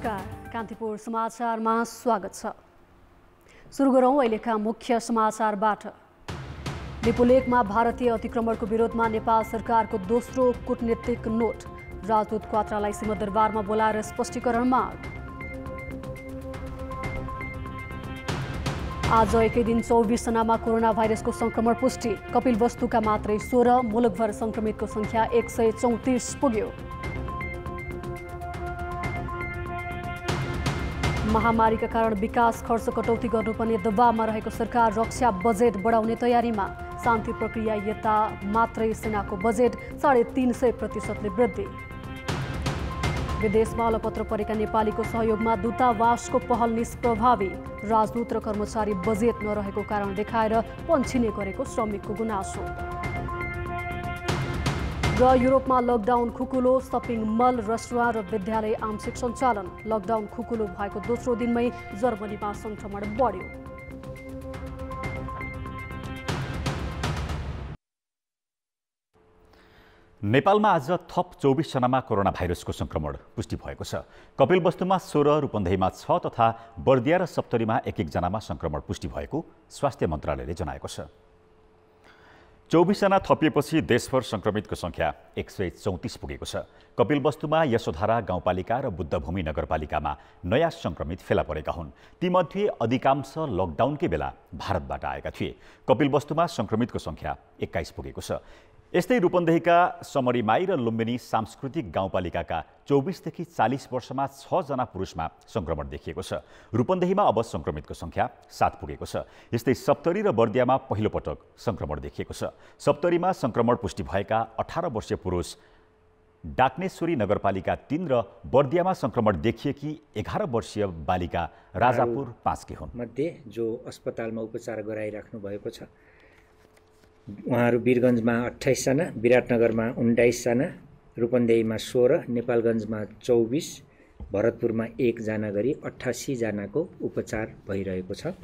नमस्कार, कान्तिपुर समाचारमा स्वागत छ। सुरु गरौँ अहिलेका मुख्य समाचारबाट। लिपुलेकमा भारतीय अतिक्रमणको विरोधमा नेपाल सरकारको दोस्रो कूटनीतिक नोट। राजदूत क्वात्रालाई सिंहदरबारमा बोलाएर स्पष्टीकरण माग। आज एकै दिन 24 जनामा कोरोना भाइरसको संक्रमण पुष्टि। कपिलवस्तुका मात्रै 16, मुलुकभर संक्रमितको संख्या 134 पुग्यो। महामारीका कारण विकास खर्च कटौती गर्नुपर्ने दबावमा रहेको सरकार रक्षा बजेट बढाउने तयारीमा। शान्ति प्रक्रिया यता मात्रै सेनाको बजेट 350% वृद्धि। विदेशमा अलपत्र परेका नेपालीको सहयोगमा दूतावासको पहल निष्प्रभावी। राजदूत र कर्मचारी बजेट नरहेको कारण देखाएर पन्छिने गरेको श्रमिकको गुनासो। र युरोपमा लकडाउन खुकुलो, सपिङ मल, रेस्टुराँ र विद्यालय आंशिक सञ्चालन। लकडाउन खुकुलो भएको दोस्रो दिनमै जर्मनीमा संक्रमण बढ्यो। नेपालमा आज थप 24 जनामा कोरोना भाइरसको संक्रमण पुष्टि भएको छ। कपिलवस्तुमा 16, रूपन्देहीमा 6 तथा बर्दिया र सप्तरीमा 1-1 जनामा संक्रमण पुष्टि भएको स्वास्थ्य मन्त्रालयले जनाएको छ। 24 जना थपिएपछि देशभर संक्रमितको संख्या 134 पुगेको छ। कपिलवस्तुमा यशोधारा गाउँपालिका र बुद्धभूमि नगरपालिकामा नयाँ संक्रमित फेला परेका हुन्। तीमध्ये अधिकांश लकडाउनकै बेला भारतबाट आएका थिए। कपिलवस्तुमा संक्रमितको संख्या 21 पुगेको छ। यस्तै रूपन्देहीका समरीमाई र लुम्बिनी सांस्कृतिक गाउँपालिकाका 24 देखि 40 वर्षमा 6 जना पुरुषमा संक्रमण देखिएको छ। रूपन्देहीमा अब संक्रमितको संख्या 7 पुगेको छ। यस्तै सप्तरी र बर्दियामा पहिलो पटक संक्रमण देखिएको छ। सप्तरीमा संक्रमण पुष्टि भएका 18 वर्षीय पुरुष डाक्नेश्वरी नगरपालिका 3 र बर्दियामा संक्रमण देखिएकी 11 वर्षीय बालिका राजापुर 5 की हुन्। मध्ये जो अस्पतालमा उपचार गराइराख्नु भएको छ उहाँहरू वीरगञ्जमा 28 जना, विराटनगरमा 19 जना, रूपन्देहीमा 16, नेपालगञ्जमा 24, भरतपुरमा 1 जना गरी 88 जनाको उपचार भइरहेको छ।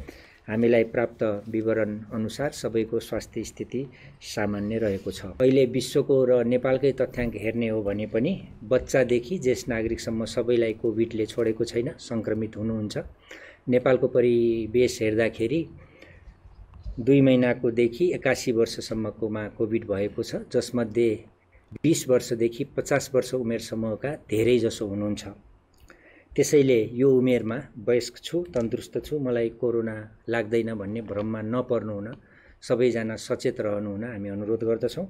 हामीलाई प्राप्त विवरण अनुसार सबैको स्वास्थ्य स्थिति सामान्य रहेको छ। अहिले विश्वको र नेपालकै तथ्याङ्क हेर्ने हो भने पनि बच्चादेखि ज्येष्ठ नागरिकसम्म सबैलाई कोभिडले छोडेको छैन, संक्रमित हुनुहुन्छ। नेपालको परिवेश हेर्दाखेरि 2 महिनाकोदेखि 81 वर्षसम्मकोमा कोभिड भएको छ, जसमध्ये 20 वर्षदेखि 50 वर्ष उमेर समूहका धेरै जसो हुनुहुन्छ। त्यसैले यो उमेरमा वयस्क छु, तन्दुरुस्त छु, मलाई कोरोना लाग्दैन भन्ने भ्रममा नपर्नुहुन, सबैजना सचेत रहनुहुन हामी अनुरोध गर्दछौँ।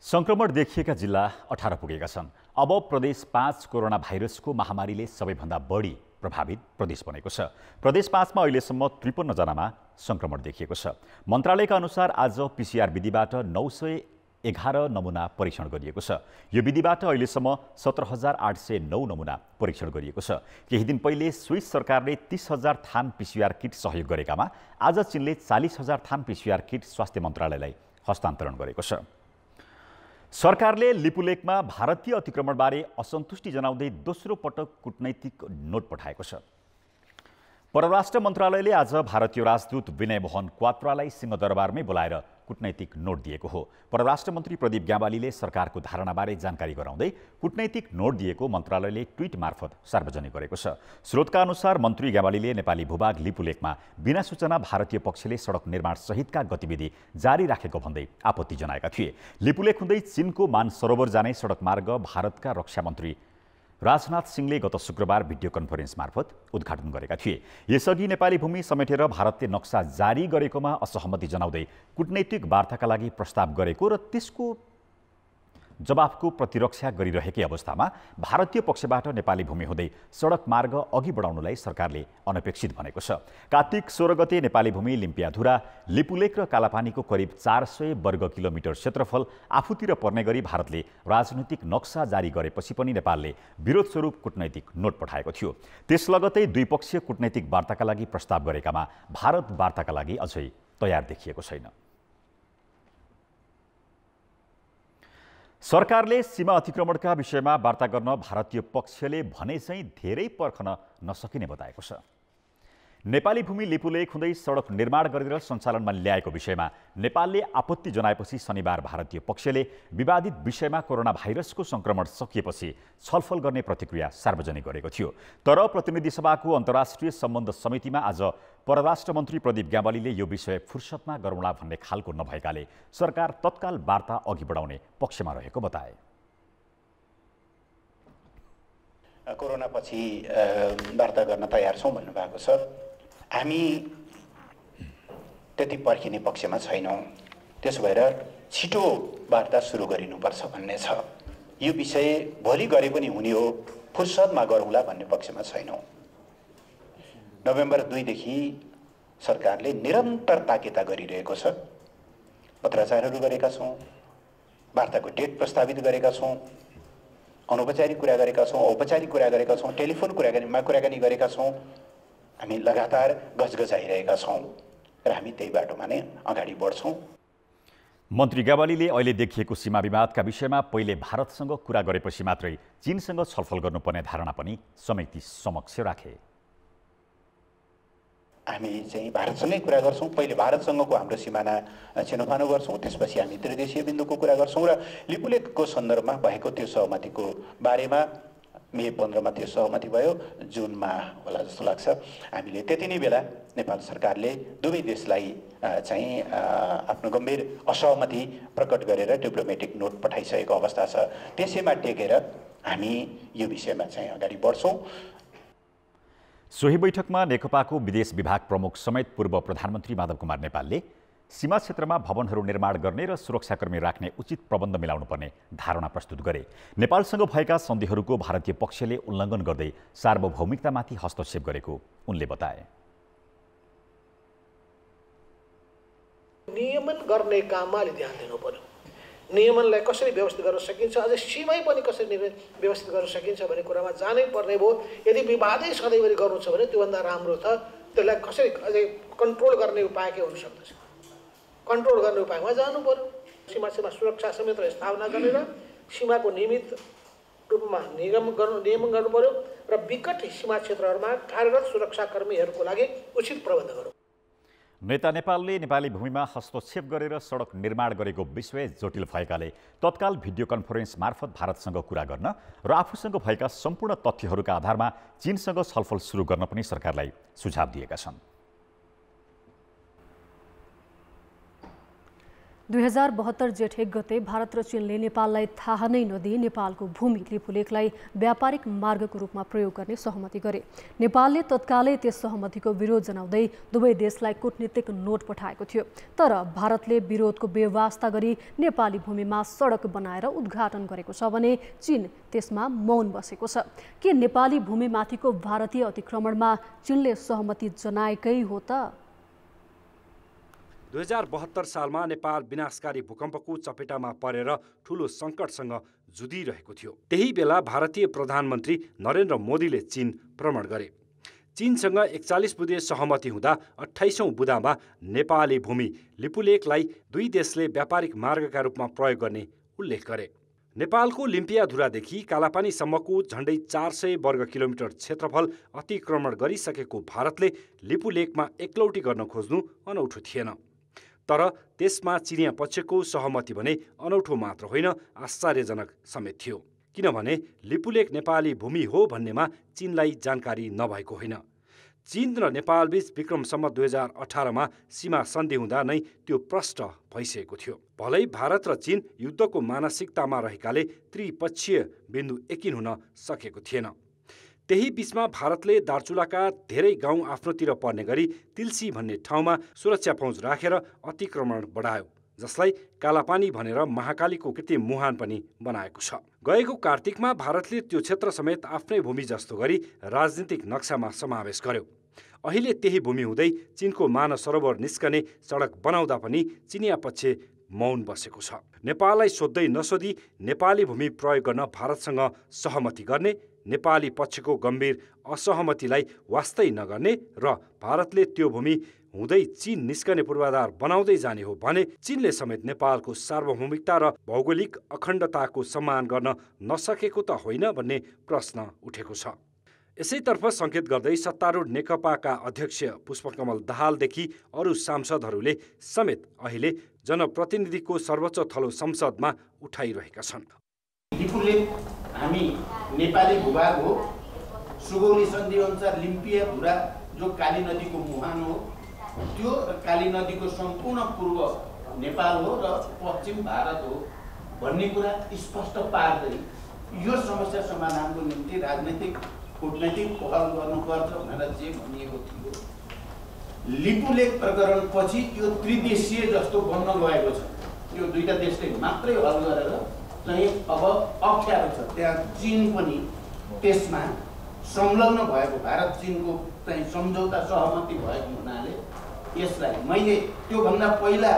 संक्रमण देखिएका जिल्ला 18 पुगेका छन्। अब प्रदेश 5 कोरोना भाइरसको महामारीले सबैभन्दा बढी प्रभावित प्रदेश बनेको छ। प्रदेश 5 मा अहिलेसम्म 53 जनामा संक्रमण देखिएको छ। मन्त्रालयका अनुसार आज पीसीआर विधिबाट 911 नमुना परीक्षण गरिएको छ। यो विधिबाट अहिलेसम्म 17,809 नमुना परीक्षण गरिएको छ। केही दिन पहिले स्विस सरकारले 30,000 थान पीसीआर किट सहयोग गरेकामा आज चीनले 40,000 थान पीसीआर किट स्वास्थ्य मन्त्रालयलाई हस्तान्तरण गरेको छ। सरकारले लिपुलेकमा भारतीय अतिक्रमणबारे असन्तुष्टि जनाउँदै दोस्रो पटक कूटनैतिक नोट पठाएको छ। परराष्ट्र मन्त्रालयले आज भारतीय राजदूत विनय मोहन क्वात्रालाई सिंहदरबारमै बोलाएर कूटनैतिक नोट दिएको हो। परराष्ट्र मन्त्री प्रदीप ग्यावालीले सरकारको धारणाबारे जानकारी गराउँदै कूटनैतिक नोट दिएको मन्त्रालयले ट्विट मार्फत सार्वजनिक गरेको छ। स्रोतका अनुसार मन्त्री ग्यावालीले नेपाली भूभाग लिपुलेकमा बिना सूचना भारतीय पक्षले सडक निर्माण सहितका गतिविधि जारी राखेको भन्दै आपत्ति जनाएका थिए। लिपुलेक हुँदै चीनको मानसरोवर जाने सडक मार्ग भारतका रक्षा मन्त्री राजनाथ सिंहले गत शुक्रबार भिडियो कन्फरेन्स मार्फत उद्घाटन गरेका थिए। यसअघि नेपाली भूमि समेटेर भारतले नक्सा जारी गरेकोमा असहमति जनाउँदै कूटनैतिक वार्ताका लागि प्रस्ताव गरेको र त्यसको जवाफको प्रतिरक्षा गरिरहेकै अवस्थामा भारतीय पक्षबाट नेपाली भूमि हुँदै सडक मार्ग अघि बढाउनलाई सरकारले अनपेक्षित भनेको छ। कार्तिक 16 गते नेपाली भूमि लिम्पियाधुरा, लिपुलेक र कालापानीको करिब 400 वर्ग किलोमिटर क्षेत्रफल आफूतिर पर्ने गरी भारतले राजनैतिक नक्सा जारी गरेपछि पनि नेपालले विरोध स्वरूप कूटनैतिक नोट पठाएको थियो। त्यस लगतै द्विपक्षीय कूटनैतिक वार्ताका लागि प्रस्ताव गरेकामा भारत वार्ताका लागि अझै तयार देखिएको छैन। सरकारले सीमा अतिक्रमणका विषयमा वार्ता गर्न भारतीय पक्षले भने चाहिँ धेरै पर्खन नसकिने बताएको छ। नेपाली भूमि लिपुलेक हुँदै सडक निर्माण गरेर सञ्चालनमा ल्याएको विषयमा नेपालले आपत्ति जनाएपछि शनिबार भारतीय पक्षले विवादित विषयमा कोरोना भाइरसको संक्रमण सकिएपछि छलफल गर्ने प्रतिक्रिया सार्वजनिक गरेको थियो। तर प्रतिनिधि सभाको अन्तर्राष्ट्रिय सम्बन्ध समितिमा आज परराष्ट्र मन्त्री प्रदीप ग्यावालीले यो विषय फुर्सदमा गरौँला भन्ने खालको नभएकाले सरकार तत्काल वार्ता अघि बढाउने पक्षमा रहेको बताए। कोरोनापछि वार्ता गर्न तयार छौँ भन्नुभएको छ। हामी त्यति पर्खिने पक्षमा छैनौँ। त्यसो भएर छिटो वार्ता सुरु गरिनुपर्छ भन्ने छ। यो विषय भोलि गरे पनि हुने हो, फुर्सदमा गरौँला भन्ने पक्षमा छैनौँ। नोभेम्बर 2 देखि सरकारले निरन्तर ताकेता गरिरहेको छ। पत्राचारहरू गरेका छौँ, वार्ताको डेट प्रस्तावित गरेका छौँ, अनौपचारिक कुरा गरेका छौँ, औपचारिक कुरा गरेका छौँ, टेलिफोन कुराकानी गरेका छौँ। हामी लगातार गजगजाइरहेका छौँ र हामी त्यही बाटोमा नै अगाडि बढ्छौँ। मन्त्री ग्यावालीले अहिले देखिएको सीमा विवादका विषयमा पहिले भारतसँग कुरा गरेपछि मात्रै चीनसँग छलफल गर्नुपर्ने धारणा पनि समिति समक्ष राखे। हामी चाहिँ भारतसँगै कुरा गर्छौँ। पहिले भारतसँगको हाम्रो सिमाना छिनोफानो गर्छौँ, त्यसपछि हामी त्रिदेशीय बिन्दुको कुरा गर्छौँ र लिपुलेकको सन्दर्भमा भएको त्यो सहमतिको बारेमा मे 15मा त्यो सहमति भयो, जुनमा होला जस्तो लाग्छ। हामीले त्यति नै बेला नेपाल सरकारले दुवै देशलाई चाहिँ आफ्नो गम्भीर असहमति प्रकट गरेर डिप्लोमेटिक नोट पठाइसकेको अवस्था छ। त्यसैमा टेकेर हामी यो विषयमा चाहिँ अगाडि बढ्छौँ। सोही बैठकमा नेकपाको विदेश विभाग प्रमुख समेत पूर्व प्रधानमन्त्री माधव कुमार नेपालले सीमा क्षेत्रमा भवनहरू निर्माण गर्ने र सुरक्षाकर्मी राख्ने उचित प्रबन्ध मिलाउनुपर्ने धारणा प्रस्तुत गरे। नेपालसँग भएका सन्धिहरूको भारतीय पक्षले उल्लङ्घन गर्दै सार्वभौमिकतामाथि हस्तक्षेप गरेको उनले बताए। नियमन गर्ने काममा अलि ध्यान दिनु पर्यो। नियमनलाई कसरी व्यवस्थित गर्न सकिन्छ, अझै सीमै पनि कसरी व्यवस्थित गर्न सकिन्छ भन्ने कुरामा जानै पर्ने भयो। यदि विवादै सधैँभरि गर्नु छ भने त्योभन्दा राम्रो छ त्यसलाई कसरी अझै कन्ट्रोल गर्ने उपाय के हुन सक्दछ, कन्ट्रोल गर्ने उपायमा जानु पर्यो। सीमा सुरक्षा समिति स्थापना गरेर सीमाको नियमित रूपमा नियमन गर्नु पर्यो र विकट सीमा क्षेत्रहरूमा कार्यरत सुरक्षाकर्मीहरूको लागि उचित प्रबन्ध गर्नु। नेता नेपालले नेपाली भूमिमा हस्तक्षेप गरेर सडक निर्माण गरेको विषय जटिल भएकाले तत्काल भिडियो कन्फरेन्स मार्फत भारतसँग कुरा गर्न र आफूसँग भएका सम्पूर्ण तथ्यहरूका आधारमा चीनसँग छलफल सुरु गर्न पनि सरकारलाई सुझाव दिएका छन्। 2072 जेठ 1 गते भारत र चीनले नेपाललाई थाहा नै नदिई नेपालको भूमि लिपुलेकलाई व्यापारिक मार्गको रूपमा प्रयोग गर्ने सहमति गरे। नेपालले तत्कालै त्यस सहमतिको विरोध जनाउँदै दुवै देशलाई कूटनीतिक नोट पठाएको थियो। तर भारतले विरोधको बेवास्ता गरी नेपाली भूमिमा सडक बनाएर उद्घाटन गरेको छ भने चीन त्यसमा मौन बसेको छ। के नेपाली भूमिमाथिको भारतीय अतिक्रमणमा चीनले सहमति जनाएकै हो त? 2072 सालमा नेपाल विनाशकारी भूकम्पको चपेटामा परेर ठूलो सङ्कटसँग जुधिरहेको थियो। त्यही बेला भारतीय प्रधानमन्त्री नरेन्द्र मोदीले चीन भ्रमण गरे। चीनसँग 41 बुँदे सहमति हुँदा 28औं बुँदामा नेपाली भूमि लिपुलेकलाई दुई देशले व्यापारिक मार्गका रूपमा प्रयोग गर्ने उल्लेख गरे। नेपालको लिम्पियाधुरादेखि कालापानीसम्मको झण्डै 400 वर्ग किलोमिटर क्षेत्रफल अतिक्रमण गरिसकेको भारतले लिपुलेकमा एकलौटी गर्न खोज्नु अनौठो थिएन। तर त्यसमा चिनिया पक्षको सहमति भने अनौठो मात्र होइन, आश्चर्यजनक समेत थियो। किनभने लिपुलेक नेपाली भूमि हो भन्नेमा चीनलाई जानकारी नभएको होइन। चीन र नेपालबीच विक्रम सम्वत 2018मा सीमा सन्धि हुँदा नै त्यो प्रष्ट भइसकेको थियो। भलै भारत र चीन युद्धको मानसिकतामा रहेकाले त्रिपक्षीय बिन्दु एकिन हुन सकेको थिएन। त्यही बीचमा भारतले दार्चुलाका धेरै गाउँ आफ्नोतिर पर्ने गरी तिल्सी भन्ने ठाउँमा सुरक्षा फौज राखेर अतिक्रमण बढायो, जसलाई कालापानी भनेर महाकालीको कृत्रिम मुहान पनि बनाएको छ। गएको कार्तिकमा भारतले त्यो क्षेत्र समेत आफ्नै भूमि जस्तो गरी राजनीतिक नक्सामा समावेश गर्यो। अहिले त्यही भूमि हुँदै चीनको मानस सरोवर निस्कने सडक बनाउँदा पनि चिनिया पक्ष मौन बसेको छ। नेपाललाई सोध्दै नसोधी नेपाली भूमि प्रयोग गर्न भारतसँग सहमति गर्ने, नेपाली पक्षको गम्भीर असहमतिलाई वास्तै नगर्ने र भारतले त्यो भूमि हुँदै चीन निस्कने पूर्वाधार बनाउँदै जाने हो भने चीनले समेत नेपालको सार्वभौमिकता र भौगोलिक अखण्डताको सम्मान गर्न नसकेको त होइन भन्ने प्रश्न उठेको छ। यसैतर्फ सङ्केत गर्दै सत्तारूढ नेकपाका अध्यक्ष पुष्पकमल दाहालदेखि अरू सांसदहरूले समेत अहिले जनप्रतिनिधिको सर्वोच्च थलो संसदमा उठाइरहेका छन्। लिपुलेक हामी नेपाली भूभाग हो। सुगौली सन्धि अनुसार लिम्पिया धुरा जो काली नदीको मुहान हो, त्यो काली नदीको सम्पूर्ण पूर्व नेपाल हो र पश्चिम भारत हो भन्ने कुरा स्पष्ट पार्दै यो समस्या समाधानको निम्ति राजनीतिक कूटनैतिक पहल गर्नुपर्छ भनेर जे भनिएको थियो। लिपुलेक प्रकरण पछि यो त्रिदेशीय जस्तो बन्न गएको छ। यो दुईटा देशले मात्रै हल गरेर चाहिँ अब अप्ठ्यारो छ। त्यहाँ चीन पनि त्यसमा संलग्न भएको, भारत चीनको चाहिँ सम्झौता सहमति भएको हुनाले यसलाई मैले त्योभन्दा पहिला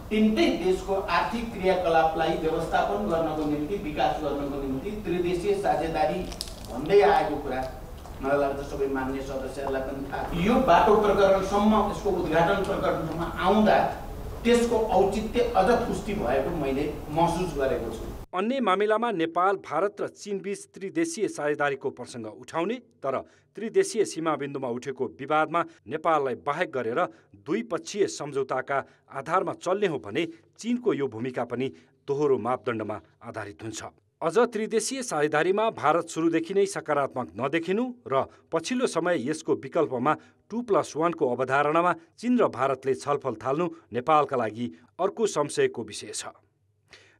तिनटै देशको आर्थिक क्रियाकलापलाई व्यवस्थापन गर्नको निम्ति, विकास गर्नको निम्ति त्रिदेशीय साझेदारी भन्दै आएको कुरा मलाई लाग्छ सबै मान्य सदस्यहरूलाई पनि थाहा। यो बाटो प्रकरणसम्म, यसको उद्घाटन प्रकरणसम्म आउँदा त्यसको औचित्य अझ पुष्टि भएको मैले महसुस गरेको छु। अन्य मामिलामा नेपाल, भारत र चीनबीच त्रिदेशीय साझेदारीको प्रसङ्ग उठाउने, तर त्रिदेशीय सीमाबिन्दुमा उठेको विवादमा नेपाललाई बाहेक गरेर द्विपक्षीय सम्झौताका आधारमा चल्ने हो भने चीनको यो भूमिका पनि दोहोरो मापदण्डमा आधारित हुन्छ। अझ त्रिदेशीय साझेदारीमा भारत सुरुदेखि नै सकारात्मक नदेखिनु र पछिल्लो समय यसको विकल्पमा 2+1 को अवधारणामा चीन र भारतले छलफल थाल्नु नेपालका लागि अर्को संशयको विषय छ।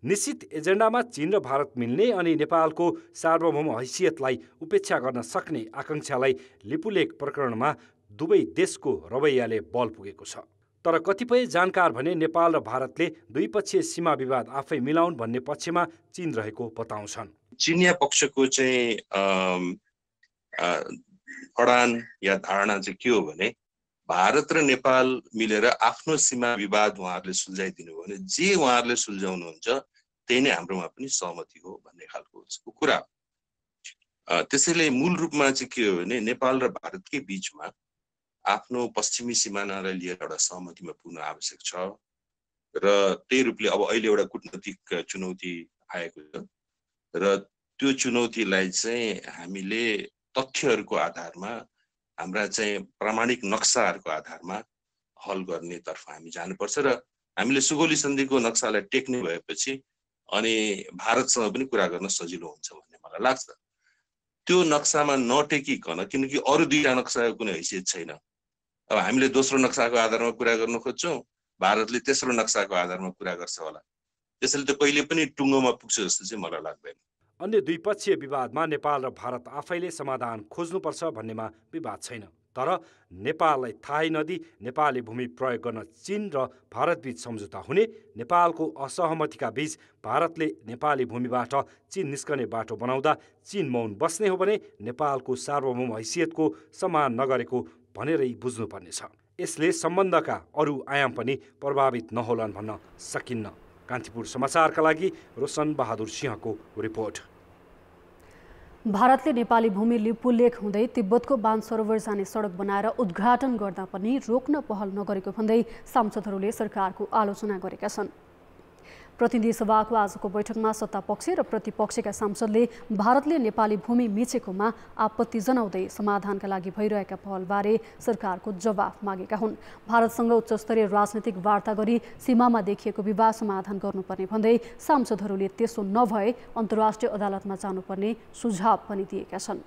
निश्चित एजेन्डामा चीन र भारत मिल्ने अनि नेपालको सार्वभौम हैसियतलाई उपेक्षा गर्न सक्ने आकांक्षालाई लिपुलेक प्रकरणमा दुवै देशको रवैयाले बल पुगेको छ। तर कतिपय जानकार भने नेपाल र भारतले द्विपक्षीय सीमा विवाद आफै मिलाउन् भन्ने पक्षमा चीन रहेको बताउँछन्। चीनिया पक्षको चाहिँ अडान या धारणा चाहिँ के हो भने भारत र नेपाल मिलेर आफ्नो सीमा विवाद उहाँहरूले सुल्झाइदिनु हो भने जे उहाँहरूले सुल्झाउनुहुन्छ त्यही नै हाम्रोमा पनि सहमति हो भन्ने खालको कुरा। त्यसैले मूल रूपमा चाहिँ के हो भने नेपाल र भारतकै बीचमा आफ्नो पश्चिमी सिमानालाई लिएर एउटा सहमतिमा पुग्न आवश्यक छ र त्यही रूपले अब अहिले एउटा कूटनीतिक चुनौती आएको छ र त्यो चुनौतीलाई चाहिँ हामीले तथ्यहरूको आधारमा, हाम्रा चाहिँ प्रामाणिक नक्साहरूको आधारमा हल गर्नेतर्फ हामी जानुपर्छ र हामीले सुगौली सन्धिको नक्सालाई टेक्ने भएपछि अनि भारतसँग पनि कुरा गर्न सजिलो हुन्छ भन्ने मलाई लाग्छ। त्यो नक्सामा नटेकिकन, किनकि अरू दुईटा नक्साको कुनै हैसियत छैन। अब हामीले दोस्रो नक्साको आधारमा कुरा गर्न खोज्छौँ, भारतले तेस्रो नक्साको आधारमा कुरा गर्छ होला। त्यसैले त कहिले पनि टुङ्गोमा पुग्छ जस्तो चाहिँ मलाई लाग्दैन। अन्य द्विपक्षीय विवादमा नेपाल र भारत आफैले समाधान खोज्नुपर्छ भन्नेमा विवाद छैन। तर नेपाललाई थाहै नदी नेपाली भूमि प्रयोग गर्न चीन र भारतबीच सम्झौता हुने, नेपालको असहमतिका बीच भारतले नेपाली भूमिबाट चीन निस्कने बाटो बनाउँदा चीन मौन बस्ने हो भने नेपालको सार्वभौम हैसियतको सम्मान नगरेको भनेरै बुझ्नुपर्नेछ। यसले सम्बन्धका अरू आयाम पनि प्रभावित नहोलान् भन्न सकिन्न। कान्तिपुर समाचारका लागि रोशन बहादुर सिंहको रिपोर्ट। भारतले नेपाली भूमि लिपुलेक हुँदै तिब्बतको बाण सरोवर जाने सडक बनाएर उद्घाटन गर्दा पनि रोक्न पहल नगरेको भन्दै सांसदहरूले सरकारको आलोचना गरेका छन्। प्रतिनिधि सभाको आजको बैठकमा सत्तापक्ष र प्रतिपक्षका सांसदले भारतले नेपाली भूमि मिचेकोमा आपत्ति जनाउँदै समाधानका लागि भइरहेका पहलबारे सरकारको जवाफ मागेका हुन्। भारतसँग उच्चस्तरीय राजनैतिक वार्ता गरी सीमामा देखिएको विवाद समाधान गर्नुपर्ने भन्दै सांसदहरूले त्यसो नभए अन्तर्राष्ट्रिय अदालतमा जानुपर्ने सुझाव पनि दिएका छन्।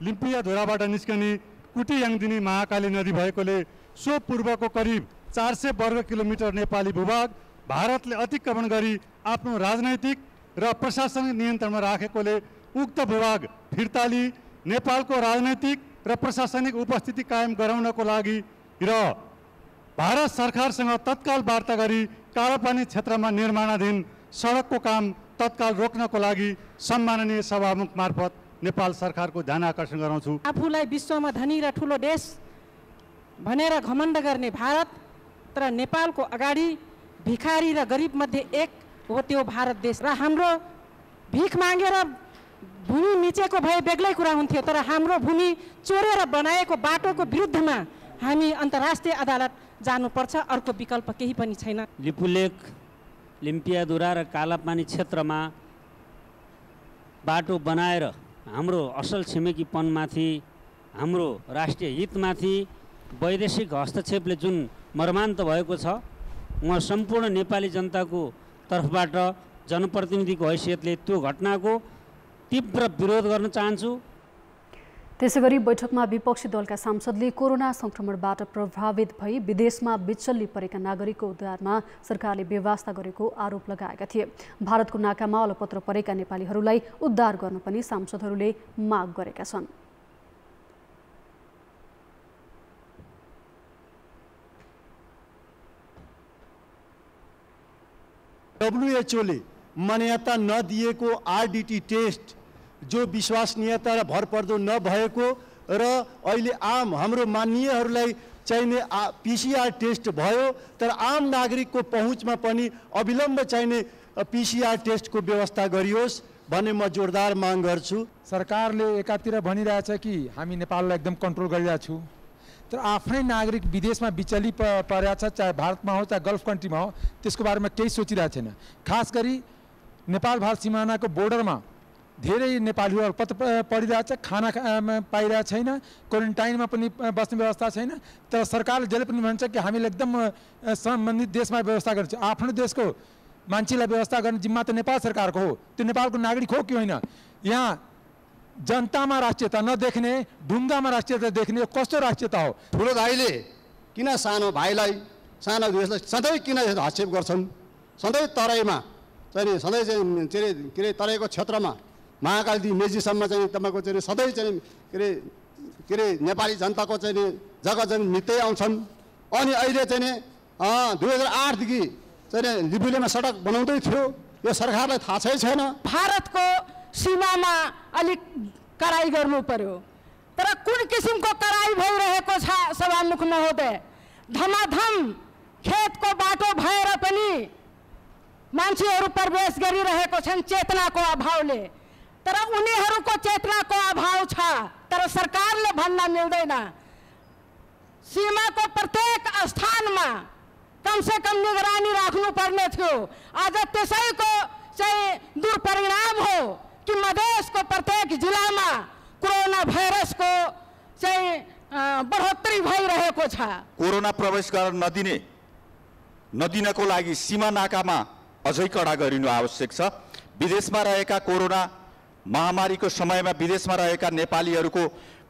लिम्पिया धुराबाट निस्कने कुटीयाङदिनी महाकाली नदी भएकोले सो पूर्वको करिब 400 वर्ग किलोमिटर नेपाली भूभाग भारतले अतिक्रमण गरी आफ्नो राजनैतिक र प्रशासनिक नियन्त्रणमा राखेकोले उक्त भूभाग फिर्ता लिई नेपालको राजनैतिक र प्रशासनिक उपस्थिति कायम गराउनको लागि र भारत सरकारसँग तत्काल वार्ता गरी कालापानी क्षेत्रमा निर्माणाधीन सडकको काम तत्काल रोक्नको लागि सम्माननीय सभामुख मार्फत नेपाल सरकारको ध्यान आकर्षण गराउँछु। आफूलाई विश्वमा धनी र ठुलो देश भनेर घमण्ड गर्ने भारत तर नेपालको अगाडि भिखारी र गरिब मध्ये एक हो त्यो भारत देश। र हाम्रो भिख मागेर भूमि मिचेको भए बेग्लै कुरा हुन्थ्यो, तर हाम्रो भूमि चोरेर बनाएको बाटोको विरुद्धमा हामी अन्तर्राष्ट्रिय अदालत जानुपर्छ, अर्को विकल्प केही पनि छैन। लिपुलेक, लिम्पियाधुरा र कालापानी क्षेत्रमा बाटो बनाएर हाम्रो असल छिमेकीपनमाथि हाम्रो राष्ट्रिय हितमाथि वैदेशिक हस्तक्षेपले जुन मर्मान्त भएको छ, म सम्पूर्ण नेपाली जनताको तर्फबाट जनप्रतिनिधिको हैसियतले त्यो घटनाको तीव्र विरोध गर्न चाहन्छु। त्यसैगरी बैठकमा विपक्षी दलका सांसदले कोरोना संक्रमणबाट प्रभावित भई विदेशमा बिचल्ली परेका नागरिकको उद्धारमा सरकारले व्यवस्था गरेको आरोप लगाएका थिए। भारतको नाकामा अलपत्र परेका नेपालीहरूलाई उद्धार गर्न पनि सांसदहरूले माग गरेका छन्। डब्ल्युएचओले मान्यता नदिएको आरडीटी टेस्ट जो विश्वसनीयता र भरपर्दो नभएको र अहिले आम हाम्रो माननीयहरूलाई चाहिने पीसीआर टेस्ट भयो, तर आम नागरिकको पहुँचमा पनि अविलम्ब चाहिने पीसीआर टेस्टको व्यवस्था गरियोस् भन्ने म जोरदार माग गर्छु। सरकारले एकातिर भनिरहेछ कि हामी नेपाललाई एकदम कन्ट्रोल गरिरहेका छौँ, तर आफ्नै नागरिक विदेशमा बिचली परेको छ, चाहे भारतमा हो चाहे गल्फ कन्ट्रीमा हो, त्यसको बारेमा केही सोचिरहेको छैन। खास गरी नेपाल भारत सिमानाको बोर्डरमा धेरै नेपालीहरू अलपत्र परिरहेछ, खाना पाइरहेको छैन, क्वारेन्टाइनमा पनि बस्ने व्यवस्था छैन। तर सरकारले जहिले पनि भन्छ कि हामीले एकदम सम्बन्धित देशमा व्यवस्था गर्छ। आफ्नो देशको मान्छेलाई व्यवस्था गर्ने जिम्मा त नेपाल सरकारको हो, त्यो नेपालको नागरिक हो कि होइन। यहाँ जनतामा राष्ट्रियता नदेख्ने, ढुङ्गामा राष्ट्रियता देख्ने कस्तो राष्ट्रियता हो? ठुलो दाइले किन सानो भाइलाई, सानो देशलाई सधैँ किन हस्तक्षेप गर्छन्? सधैँ तराईमा चाहिँ सधैँ चाहिँ के अरे तराईको क्षेत्रमा महाकालदेखि मेचीसम्म चाहिँ तपाईँको चाहिँ सधैँ चाहिँ के अरे नेपाली जनताको चाहिँ जग्गा चाहिँ नित्यै आउँछन्। अनि अहिले चाहिँ 2008देखि चाहिँ लिपुलेमा सडक बनाउँदै थियो, यो सरकारलाई थाहा छैन। भारतको सीमामा अलिक कराई गर्नु पर्यो, तर कुन किसिमको कराई भइरहेको छ सभामुख महोदय? धमाधम खेतको बाटो भएर पनि मान्छेहरू प्रवेश गरिरहेको छन् चेतनाको अभावले, तर उनीहरूको चेतनाको अभाव छ, तर सरकारले भन्न मिल्दैन। सीमाको प्रत्येक स्थानमा कमसे कम निगरानी राख्नु पर्ने थियो। आज त्यसैको चाहिँ दुर्परिणाम हो कि मधेसको प्रत्येक जिल्लामा कोरोना भाइरसको चाहिँ बढोत्तरी भइरहेको छ। कोरोना प्रवेश गर्न नदिनको लागि सीमा नाकामा अझै कडा गरिनु आवश्यक छ। विदेशमा रहेका कोरोना महामारीको समयमा विदेशमा रहेका नेपालीहरूको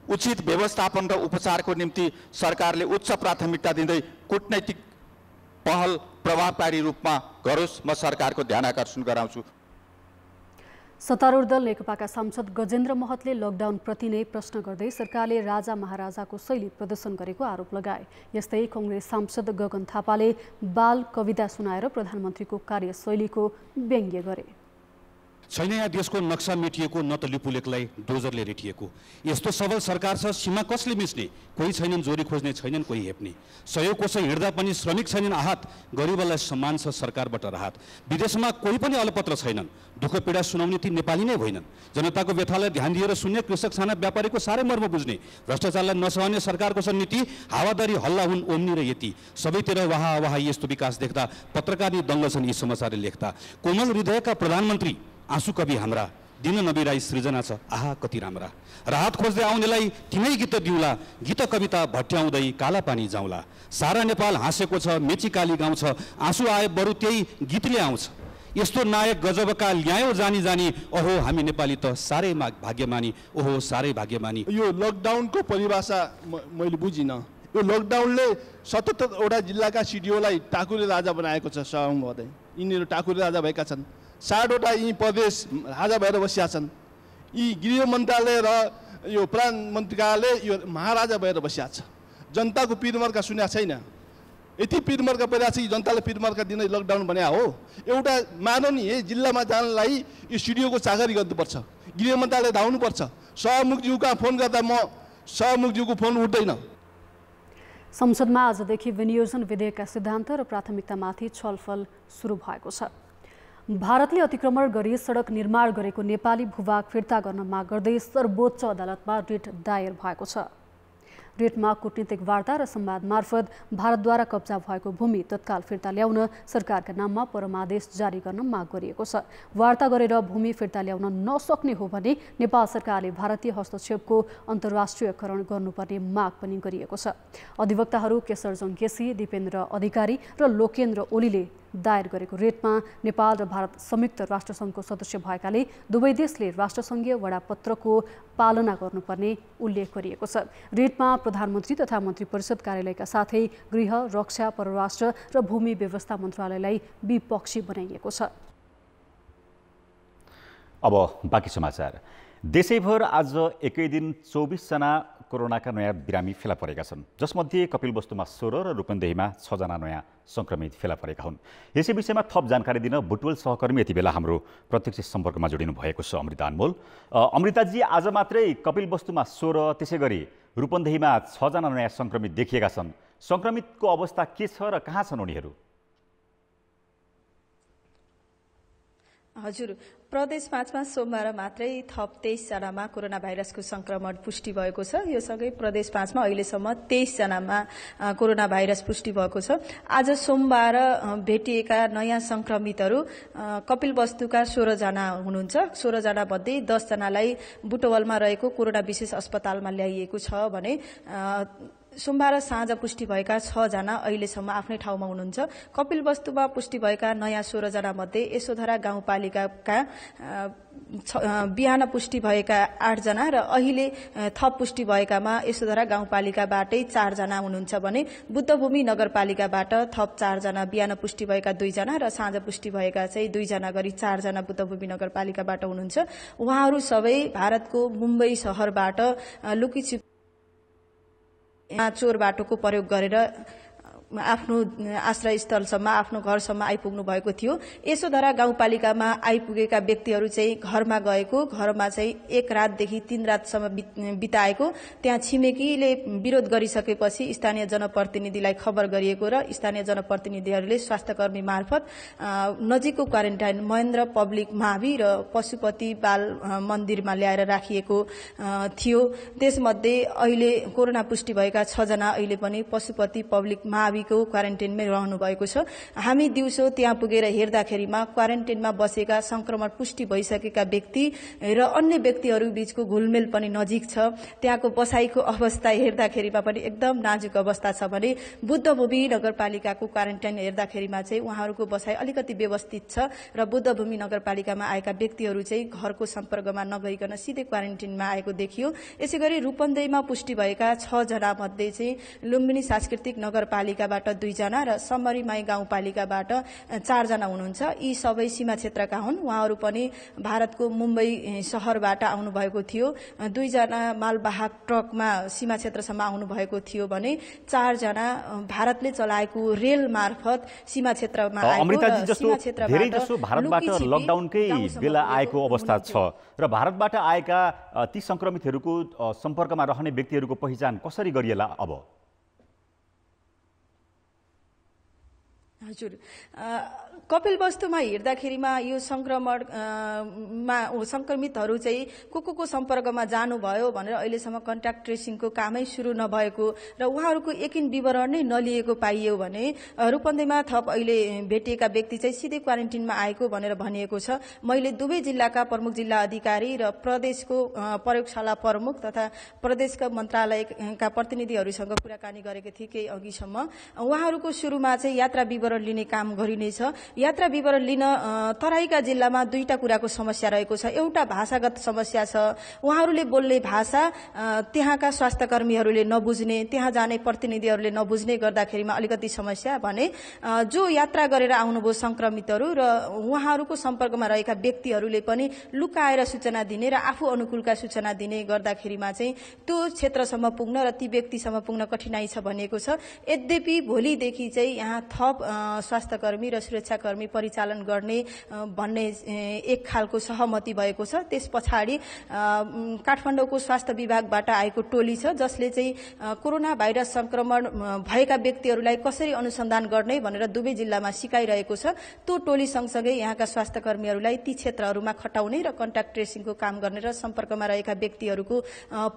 उचित व्यवस्थापन र उपचारको निम्ति सरकारले उच्च प्राथमिकता दिँदै कूटनैतिक पहल प्रभावकारी रूपमा गरोस्, म सरकारको ध्यान आकर्षण गराउँछु। सत्तारूढ दल नेकपाका सांसद गजेन्द्र महतले लकडाउनप्रति नै प्रश्न गर्दै सरकारले राजा महाराजाको शैली प्रदर्शन गरेको आरोप लगाए। यस्तै कांग्रेस सांसद गगन थापाले बाल कविता सुनाएर प्रधानमन्त्रीको कार्यशैलीको व्यङ्ग्य गरे। छैन यहाँ देशको नक्सा मेटिएको, न त लिपुलेखलाई डोजरले रेटिएको। यस्तो सबल सरकार छ, सीमा कसले मिच्ने? कोही छैनन् जोरी खोज्ने, छैनन् कोही हेप्ने। 100 कोस हिँड्दा पनि श्रमिक छैनन् आहत, गरिबलाई सम्मान छ सरकारबाट राहत। विदेशमा कोही पनि अलपत्र छैनन्, दुःख पीडा सुनाउने ती नेपाली नै होइनन्। जनताको व्यथालाई ध्यान दिएर सुन्ने, कृषक साना व्यापारीको साह्रै मर्म बुझ्ने, भ्रष्टाचारलाई नसहने सरकारको छ नीति, हावादारी हल्ला हुन् ओम्नी र यति। सबैतिर वाहा वाहा यस्तो विकास देख्दा पत्रकार नि दङ्ग छन् यी समाचारले लेख्दा। कोमल हृदयका प्रधानमन्त्री आँसु कवि हाम्रा, दिन नबिराई सृजना छ आहा कति राम्रा। राहत खोज्दै आउनेलाई तिनै गीत दिउला, गीत कविता भट्याउँदै काला पानी जाउँला। सारा नेपाल हाँसेको छ, मेची काली गाउँछ, आँसु आए बरु त्यही गीतले आउँछ। यस्तो नायक गजबका ल्यायो जानी जानी, ओहो हामी नेपाली त साह्रै भाग्यमानी, ओहो साह्रै भाग्यमानी। यो लकडाउनको परिभाषा मैले बुझिनँ। यो लकडाउनले 77वटा जिल्लाका सिडिओलाई टाकुरे राजा बनाएको छ। महोदय, यिनीहरू टाकुरे राजा भएका छन्। 60वटा यी प्रदेश राजा भएर बसिया छन्। यी गृह मन्त्रालय र यो प्रधानमन्त्री कार्यालय यो महाराजा भएर बसिया छ। जनताको पिरमर्का सुन्या छैन। यति पिरमर्का परिरहेको छ कि जनताले पिरमर्का दिनै लकडाउन बन्या हो। एउटा माननीय जिल्लामा जानलाई यो सिडिओको चाकरी गर्नुपर्छ, गृह मन्त्रालय धाउनुपर्छ। सहमुखज्यूको कहाँ फोन गर्दा म सहमुखज्यूको फोन उठ्दैन। संसदमा आजदेखि विनियोजन विधेयकका सिद्धान्त र प्राथमिकतामाथि छलफल सुरु भएको छ। भारतले अतिक्रमण गरी सडक निर्माण गरेको नेपाली भूभाग फिर्ता गर्न माग गर्दै सर्वोच्च अदालतमा रिट दायर भएको छ। रेटमा कूटनीतिक वार्ता र संवाद मार्फत भारतद्वारा कब्जा भएको भूमि तत्काल फिर्ता ल्याउन सरकारका नाममा परमादेश जारी गर्न माग गरिएको छ। वार्ता गरेर भूमि फिर्ता ल्याउन नसक्ने हो भने नेपाल सरकारले भारतीय हस्तक्षेपको अन्तर्राष्ट्रियकरण गर्नुपर्ने माग पनि गरिएको छ। अधिवक्ताहरू केशरजङ केसी, दीपेन्द्र अधिकारी र लोकेन्द्र ओलीले दायर गरेको रेटमा नेपाल र भारत संयुक्त राष्ट्रसङ्घको सदस्य भएकाले दुवै देशले राष्ट्रसङ्घीय वडापत्रको पालना गर्नुपर्ने उल्लेख गरिएको छ। रेटमा प्रधानमन्त्री तथा मन्त्री परिषद कार्यालयका साथै गृह, रक्षा, परराष्ट्र र भूमि व्यवस्था मन्त्रालयलाई विपक्षी बनाइएको छ। अब बाँकी समाचार। देशैभर आज एकै दिन 24 जना कोरोनाका नयाँ बिरामी फेला परेका छन्, जसमध्ये कपिलवस्तुमा 16 र रूपन्देहीमा 6 जना नयाँ संक्रमित फेला परेका हुन्। यसै विषयमा थप जानकारी दिन बुटवल सहकर्मी यति बेला हाम्रो प्रत्यक्ष सम्पर्कमा जोडिनु भएको छ अमृता अनमोल। अमृताजी, आज मात्रै कपिलवस्तुमा 16, त्यसै गरी रूपन्देहीमा 6 जना नयाँ संक्रमित देखिएका छन्। संक्रमितको अवस्था के छ र कहाँ छन् उनीहरू? हजुर, प्रदेश 5 मा सोमबार मात्रै थप 23 जनामा कोरोना भाइरसको संक्रमण पुष्टि भएको छ। यो सँगै प्रदेश 5 मा अहिलेसम्म 23 जनामा कोरोना भाइरस पुष्टि भएको छ। आज सोमबार भेटिएका नयाँ संक्रमितहरू कपिलवस्तुका 16 जना हुनुहुन्छ। 16 जना मध्ये 10 जनालाई बुटवलमा रहेको कोरोना विशेष अस्पतालमा ल्याइएको छ भने सोमबार साँझ पुष्टि भएका 6 जना अहिलेसम्म आफ्नै ठाउँमा हुनुहुन्छ। कपिलवस्तुमा पुष्टि भएका नयाँ 16 जना मध्ये यशोधरा गाउँपालिकाका बिहान पुष्टि भएका 8 जना र अहिले थप पुष्टि भएकामा यशोधरा गाउँपालिकाबाटै 4 जना हुनुहुन्छ भने बुद्धभूमि नगरपालिकाबाट थप 4 जना, बिहान पुष्टि भएका 2 जना र साँझ पुष्टि भएका चाहिँ 2 जना गरी 4 जना बुद्धभूमि नगरपालिकाबाट हुनुहुन्छ। उहाँहरू सबै भारतको मुम्बई शहरबाट लुकीछिप चोर बाटोको प्रयोग गरेर आफ्नो आश्रयस्थलसम्म, आफ्नो घरसम्म आइपुग्नु भएको थियो। यशोधरा गाउँपालिकामा आइपुगेका व्यक्तिहरू चाहिँ घरमा गएको, घरमा चाहिँ 1 रातदेखि 3 रातसम्म बिताएको, त्यहाँ छिमेकीले विरोध गरिसकेपछि स्थानीय जनप्रतिनिधिलाई खबर गरिएको र स्थानीय जनप्रतिनिधिहरूले स्वास्थ्यकर्मी मार्फत नजिकको क्वारेन्टाइन महेन्द्र पब्लिक मावि र पशुपति बाल मन्दिरमा ल्याएर राखिएको थियो। त्यसमध्ये अहिले कोरोना पुष्टि भएका 6 जना अहिले पनि पशुपति पब्लिक मावि क्वारेन्टाइनमै रहनु भएको छ। हामी दिउँसो त्यहाँ पुगेर हेर्दाखेरिमा क्वारेन्टाइनमा बसेका संक्रमण पुष्टि भइसकेका व्यक्ति र अन्य व्यक्तिहरू बीचको घुलमेल पनि नजिक छ। त्यहाँको बसाईको अवस्था हेर्दाखेरिमा पनि एकदम नाजुक अवस्था छ भने बुद्धभूमि नगरपालिकाको क्वारेन्टाइन हेर्दाखेरिमा चाहिँ उहाँहरूको बसाई अलिकति व्यवस्थित छ र बुद्धभूमि नगरपालिकामा आएका व्यक्तिहरू चाहिँ घरको सम्पर्कमा नगइकन सिधै क्वारेन्टाइनमा आएको देखियो। यसैगरी रूपन्देहीमा पुष्टि भएका 6 जना मध्ये चाहिँ लुम्बिनी सांस्कृतिक नगरपालिका 2 जना र समरीमाई गाउँपालिकाबाट 4 जना हुनुहुन्छ। यी सबै सीमा क्षेत्रका हुन्। उहाँहरू पनि भारतको मुम्बई शहरबाट आउनु भएको थियो। 2 जना मालवाहक ट्रकमा सीमा क्षेत्रसम्म आउनु भएको थियो भने 4 जना भारतले चलाएको रेल मार्फत सीमा क्षेत्रमा आएको। अमृताजी, जस्तो धेरै जसो भारतबाट लकडाउनकै बेला आएको अवस्था छ र भारतबाट आएका ती संक्रमितहरूको सम्पर्कमा रहने व्यक्तिहरूको पहिचान कसरी गरिएला अब? हजुर, कपिलवस्तुमा हेर्दाखेरिमा यो संक्रमितहरू चाहिँ को सम्पर्कमा जानुभयो भनेर अहिलेसम्म कन्ट्याक्ट ट्रेसिङको कामै सुरु नभएको र उहाँहरूको यकिन विवरण नै नलिएको पाइयो भने रूपन्देहीमा थप अहिले भेटिएका व्यक्ति चाहिँ सिधै क्वारेन्टाइनमा आएको भनेर भनिएको छ। मैले दुवै जिल्लाका प्रमुख जिल्ला अधिकारी र प्रदेशको प्रयोगशाला प्रमुख तथा प्रदेशका मन्त्रालयका प्रतिनिधिहरूसँग कुराकानी गरेको थिएँ केही अघिसम्म। उहाँहरूको सुरुमा चाहिँ यात्रा विवरण लिने काम गरिनेछ। यात्रा विवरण लिन तराईका जिल्लामा 2टा कुराको समस्या रहेको छ। एउटा भाषागत समस्या छ, उहाँहरूले बोल्ने भाषा त्यहाँका स्वास्थ्यकर्मीहरूले नबुझ्ने, त्यहाँ जाने प्रतिनिधिहरूले नबुझ्ने गर्दाखेरिमा अलिकति समस्या भने जो यात्रा गरेर आउनुभयो संक्रमितहरू र उहाँहरूको सम्पर्कमा रहेका व्यक्तिहरूले पनि लुकाएर सूचना दिने र आफू अनुकूलका सूचना दिने गर्दाखेरिमा चाहिँ त्यो क्षेत्रसम्म पुग्न र ती व्यक्तिसम्म पुग्न कठिनाई छ भनिएको छ। यद्यपि भोलिदेखि चाहिँ यहाँ थप स्वास्थ्यकर्मी र सुरक्षाकर्मी परिचालन गर्ने भन्ने एक खालको सहमति भएको छ। त्यस पछाडि काठमाडौँको स्वास्थ्य विभागबाट आएको टोली छ जसले चाहिँ कोरोना भाइरस संक्रमण भएका व्यक्तिहरूलाई कसरी अनुसन्धान गर्ने भनेर दुवै जिल्लामा सिकाइरहेको छ। त्यो टोली सँगसँगै यहाँका स्वास्थ्यकर्मीहरूलाई ती क्षेत्रहरूमा खटाउने र कन्ट्याक्ट ट्रेसिङको काम गर्ने र सम्पर्कमा रहेका व्यक्तिहरूको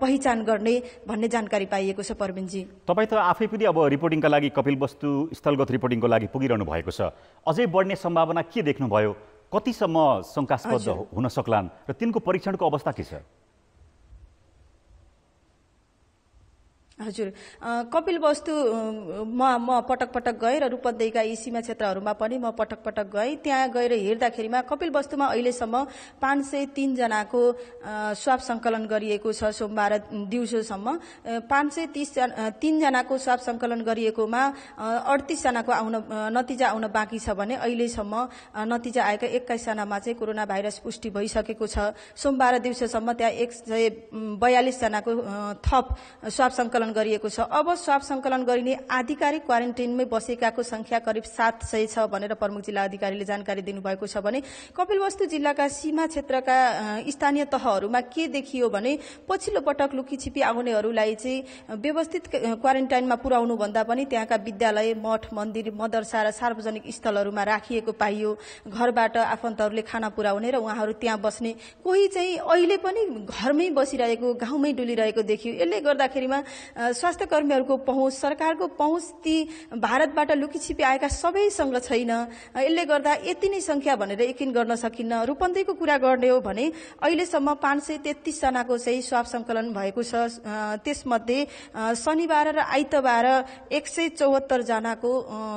पहिचान गर्ने भन्ने जानकारी पाइएको छ। परवीनजी, तपाईँ त आफै पनि अब रिपोर्टिङका लागि कपिलवस्तु स्थलगत रिपोर्टिङको लागि पुगिरहनु भएको छ। अझै बढ्ने सम्भावना के देख्नुभयो? कतिसम्म शङ्कास्पद हुन सक्लान् र तिनको परीक्षणको अवस्था के छ? हजुर, कपिलवस्तु म पटक पटक गएँ र रूपन्देहीका यी सीमा क्षेत्रहरूमा पनि म पटक पटक गएँ। त्यहाँ गएर हेर्दाखेरिमा कपिलवस्तुमा अहिलेसम्म 503 जनाको स्वाब सङ्कलन गरिएको छ। सोमबार दिउँसोसम्म 503 जनाको स्वाब सङ्कलन गरिएकोमा 38 जनाको नतिजा आउन बाँकी छ भने अहिलेसम्म नतिजा आएका 21 जनामा चाहिँ कोरोना भाइरस पुष्टि भइसकेको छ। सोमबार दिउँसोसम्म त्यहाँ 142 जनाको थप स्वाब सङ्कलन गरिएको छ। अब स्वाब सङ्कलन गरिने आधिकारिक क्वारेन्टाइनमै बसेकाको संख्या करिब 700 छ भनेर प्रमुख जिल्ला अधिकारीले जानकारी दिनुभएको छ भने कपिलवस्तु जिल्लाका सीमा क्षेत्रका स्थानीय तहहरूमा के देखियो भने पछिल्लो पटक लुकीछिपी आउनेहरूलाई चाहिँ व्यवस्थित क्वारेन्टाइनमा पुर्याउनु भन्दा पनि त्यहाँका विद्यालय, मठ, मन्दिर, मदरसा र सार्वजनिक स्थलहरूमा राखिएको पाइयो। घरबाट आफन्तहरूले खाना पुर्याउने र उहाँहरू त्यहाँ बस्ने, कोही चाहिँ अहिले पनि घरमै बसिरहेको, गाउँमै डुलिरहेको देखियो। यसले गर्दाखेरिमा स्वास्थ्यकर्मीहरूको पहुँच, सरकारको पहुँच ती भारतबाट लुकीछिपी आएका सबैसँग छैन। यसले गर्दा यति नै संख्या भनेर यकिन गर्न सकिन्न। रूपन्देहीको कुरा गर्ने हो भने अहिलेसम्म 533 जनाको चाहिँ स्वाब सङ्कलन भएको छ। त्यसमध्ये शनिबार र आइतबार 174 जनाको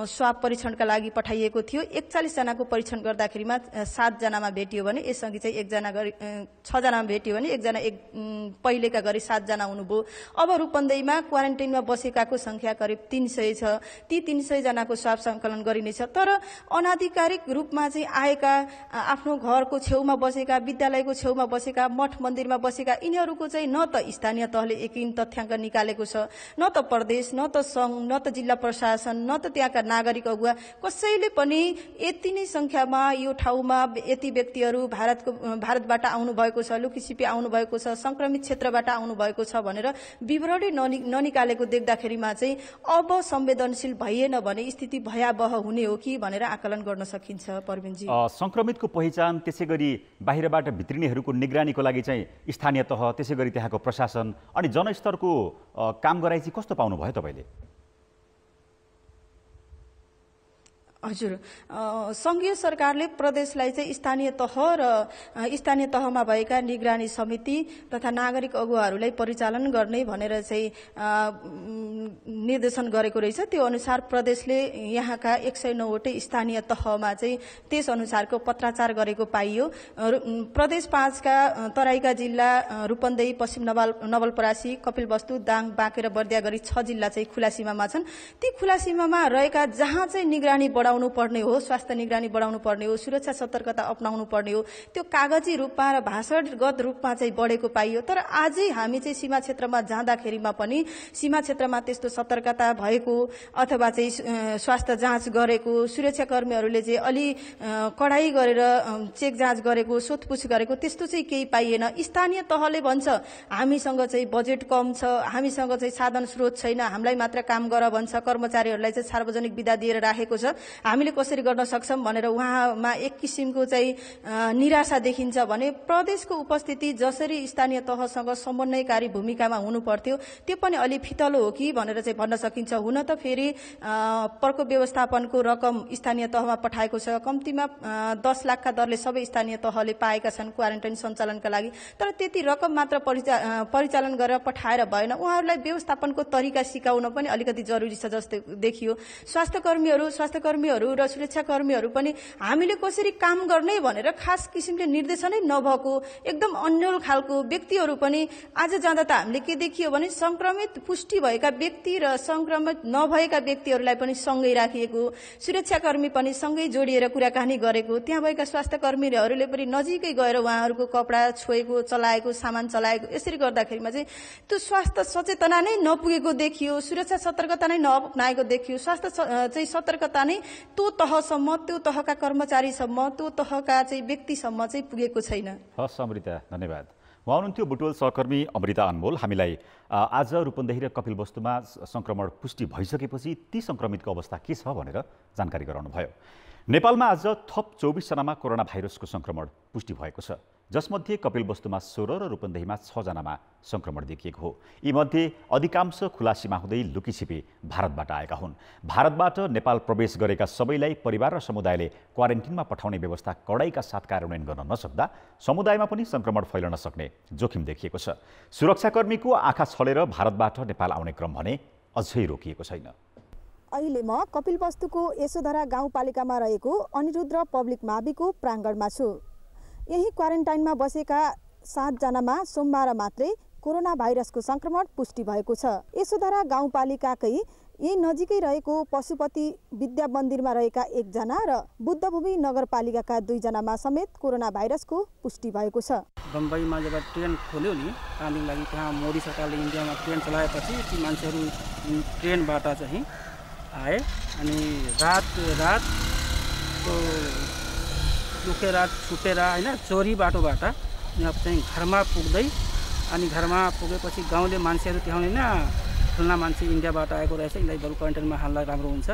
स्वाब परीक्षणका लागि पठाइएको थियो। 41 जनाको परीक्षण गर्दाखेरिमा 7 जनामा भेटियो भने यसअघि चाहिँ 6 जनामा भेटियो भने 1 जना पहिलेका गरी 7 जना हुनुभयो। अब रूपन्देहीमा क्वारेन्टाइनमा बसेकाको संख्या करिब 300 छ। ती 300 जनाको स्वाब सङ्कलन गरिनेछ। तर अनाधिकारिक रूपमा चाहिँ आएका, आफ्नो घरको छेउमा बसेका, विद्यालयको छेउमा बसेका, मठ मन्दिरमा बसेका यिनीहरूको चाहिँ न त स्थानीय तहले यकिन तथ्याङ्क निकालेको छ, न त प्रदेश, न त सङ्घ, न त जिल्ला प्रशासन, न त त्यहाँका नागरिक अगुवा कसैले पनि यति नै संख्यामा यो ठाउँमा यति व्यक्तिहरू भारतबाट आउनु भएको छ, लुकीछिपी आउनु भएको छ, संक्रमित क्षेत्रबाट आउनु भएको छ भनेर विवरणै ननिकालेको देख्दाखेरिमा चाहिँ अब संवेदनशील भइएन भने स्थिति भयावह हुने हो कि भनेर आकलन गर्न सकिन्छ। परवीनजी, संक्रमितको पहिचान, त्यसै गरी बाहिरबाट भित्रिनेहरूको निगरानीको लागि चाहिँ स्थानीय तह, त्यसै गरी त्यहाँको प्रशासन अनि जनस्तरको काम गराइ चाहिँ कस्तो पाउनुभयो तपाईँले? हजुर, संघीय सरकारले प्रदेशलाई चाहिँ स्थानीय तह र स्थानीय तहमा भएका निगरानी समिति तथा नागरिक अगुवाहरूलाई परिचालन गर्ने भनेर चाहिँ निर्देशन गरेको रहेछ। त्यो अनुसार प्रदेशले यहाँका 109 वटै स्थानीय तहमा चाहिँ त्यस अनुसारको पत्राचार गरेको पाइयो। प्रदेश 5 का तराईका जिल्ला रूपन्देही, पश्चिम नवलपरासी, कपिलवस्तु, दाङ, बाँके र बर्दिया गरी 6 जिल्ला चाहिँ खुला सीमामा छन्। ती खुला सीमामा रहेका जहाँ चाहिँ निगरानी बढाउनु पर्ने हो, स्वास्थ्य निगरानी बढाउनु पर्ने हो, सुरक्षा सतर्कता अपनाउनु पर्ने हो, त्यो कागजी रूपमा र भाषागत रूपमा चाहिँ बढेको पाइयो। तर आजै हामी चाहिँ सीमा क्षेत्रमा जाँदाखेरिमा पनि सीमा क्षेत्रमा त्यस्तो सतर्कता भएको अथवा चाहिँ स्वास्थ्य जाँच गरेको, सुरक्षाकर्मीहरूले चाहिँ अलि कडाई गरेर चेक जाँच गरेको, सोधपुछ गरेको त्यस्तो चाहिँ केही पाइएन। स्थानीय तहले भन्छ हामीसँग चाहिँ बजेट कम छ, हामीसँग चाहिँ साधन स्रोत छैन, हामीलाई मात्र काम गर भन्छ, कर्मचारीहरूलाई चाहिँ सार्वजनिक बिदा दिएर राखेको छ, हामीले कसरी गर्न सक्छौं भनेर उहाँमा एक किसिमको चाहिँ निराशा देखिन्छ भने प्रदेशको उपस्थिति जसरी स्थानीय तहसँग समन्वयकारी भूमिकामा हुनु पर्थ्यो त्यो पनि अलि फितलो हो कि भनेर चाहिँ भन्न सकिन्छ। हुन त फेरि प्रकोप व्यवस्थापनको रकम स्थानीय तहमा पठाएको छ, कम्तीमा 10 लाखका दरले सबै स्थानीय तहले पाएका छन् क्वारेन्टाइन सञ्चालनका लागि। तर त्यति रकम मात्र परिचालन गरेर पठाएर भएन, उहाँहरूलाई व्यवस्थापनको तरिका सिकाउन पनि अलिकति जरुरी छ जस्तो देखियो। स्वास्थ्यकर्मीहरू र सुरक्षाकर्मीहरू पनि हामीले कसरी काम गर्ने भनेर खास किसिमले निर्देशनै नभएको एकदम अन्यल खालको व्यक्तिहरू पनि आज जाँदा त हामीले के देखियो भने संक्रमित पुष्टि भएका व्यक्ति र संक्रमित नभएका व्यक्तिहरूलाई पनि सँगै राखिएको, सुरक्षाकर्मी पनि सँगै जोडिएर कुराकानी गरेको, त्यहाँ भएका स्वास्थ्यकर्मीहरूले पनि नजिकै गएर उहाँहरूको कपडा छोएको, चलाएको, सामान चलाएको। यसरी गर्दाखेरिमा चाहिँ त्यो स्वास्थ्य सचेतना नै नपुगेको देखियो, सुरक्षा सतर्कता नै नअपनाएको देखियो, स्वास्थ्य चाहिँ सतर्कता नै त्यो तहसम्म, त्यो तहका कर्मचारीसम्म, त्यो तहका चाहिँ व्यक्तिसम्म चाहिँ पुगेको छैन। हस् अमृता, धन्यवाद। उहाँ हुनुहुन्थ्यो बुटवल सहकर्मी अमृता अनमोल। हामीलाई आज रूपन्देही र कपिलवस्तुमा संक्रमण पुष्टि भइसकेपछि ती संक्रमितको अवस्था के छ भनेर जानकारी गराउनुभयो। नेपालमा आज थप 24 जनामा कोरोना भाइरसको संक्रमण पुष्टि भएको छ, जसमध्ये कपिलवस्तुमा 16 र रूपन्देहीमा 6 जनामा संक्रमण देखिएको हो। यीमध्ये अधिकांश खुला सीमा हुँदै लुकीछिपी भारतबाट आएका हुन्। भारतबाट नेपाल प्रवेश गरेका सबैलाई परिवार र समुदायले क्वारेन्टिनमा पठाउने व्यवस्था कडाइका साथ कार्यान्वयन गर्न नसक्दा समुदायमा पनि संक्रमण फैलन सक्ने जोखिम देखिएको छ। सुरक्षाकर्मीको आँखा छलेर भारतबाट नेपाल आउने क्रम भने अझै रोकिएको छैन। अहिले म कपिलवस्तुको यशोधरा गाउँपालिकामा रहेको अनिरुद्ध पब्लिक माविको प्राङ्गणमा छु। यही क्वारेन्टाइनमा बसेका 7 जनामा सोमबार मात्रै कोरोना भाइरसको संक्रमण पुष्टि भएको छ। यशोधरा गाउँपालिकाकै यही नजिकै रहेको पशुपति विद्या मन्दिरमा रहेका 1 जना र बुद्धभूमि नगरपालिकाका 2 जनामा समेत कोरोना भाइरसको पुष्टि भएको छ। बम्बईमा जब ट्रेन खोल्यो नि कामको लागि, त्यहाँ मोदी सरकारले इन्डियामा ट्रेन चलाएपछि ती मान्छेहरू ट्रेनबाट चाहिँ आए अनि रात छुटेर होइन चोरी बाटोबाट यहाँ चाहिँ घरमा पुग्दै अनि घरमा पुगेपछि गाउँले मान्छेहरू त्यहाँ होइन खुल्ना मान्छे इन्डियाबाट आएको रहेछ, यिनलाई बरु क्वारेन्टाइनमा हाल्दा राम्रो हुन्छ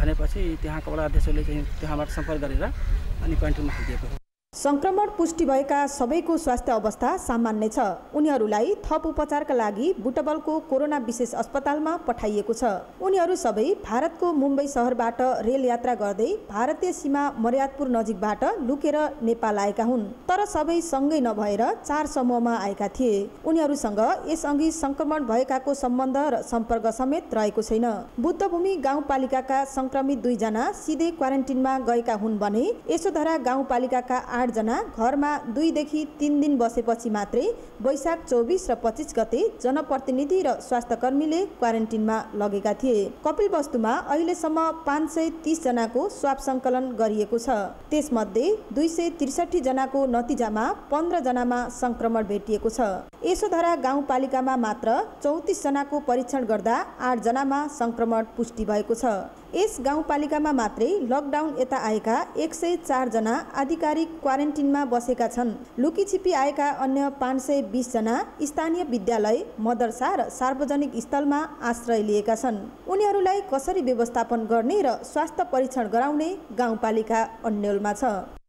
भनेपछि त्यहाँको वडा अध्यक्षले चाहिँ त्यहाँबाट सम्पर्क गरेर अनि क्वारेन्टाइनमा हालिदिएको हो। संक्रमण पुष्टि भएका सबैको स्वास्थ्य अवस्था सामान्य छ। उनीहरूलाई थप उपचारका लागि बुटवलको कोरोना विशेष अस्पतालमा पठाइएको छ। उनीहरू सबै भारतको मुम्बई सहरबाट रेल यात्रा गर्दै भारतीय सीमा मर्यादपुर नजिकबाट लुकेर नेपाल आएका हुन्। तर सबै सँगै नभएर 4 समूहमा आएका थिए। उनीहरूसँग यसअघि संक्रमण भएकाको सम्बन्ध र सम्पर्क समेत रहेको छैन। बुद्धभूमि गाउँपालिकाका संक्रमित 2 जना सिधै क्वारेन्टिनमा गएका हुन् भने यशोधरा गाउँपालिकाका 8 जना घरमा 2 देखि 3 दिन बसेपछि मात्रै वैशाख 24 र 25 गते जनप्रतिनिधि र स्वास्थ्यकर्मीले क्वारेन्टिनमा लगेका थिए। कपिलवस्तुमा अहिलेसम्म 530 जनाको स्वाब सङ्कलन गरिएको छ। त्यसमध्ये 263 जनाको नतिजामा 15 जनामा संक्रमण भेटिएको छ। यशोधरा गाउँपालिकामा मात्र 34 जनाको परीक्षण गर्दा 8 जनामा संक्रमण पुष्टि भएको छ। यस गाउँपालिकामा मात्रै लकडाउन यता आएका 104 जना आधिकारिक क्वारेन्टिनमा बसेका छन्। लुकीछिपी आएका अन्य 520 जना स्थानीय विद्यालय, मदरसा र सार्वजनिक स्थलमा आश्रय लिएका छन्। उनीहरूलाई कसरी व्यवस्थापन गर्ने र स्वास्थ्य परीक्षण गराउने गाउँपालिका अन्यलमा छ।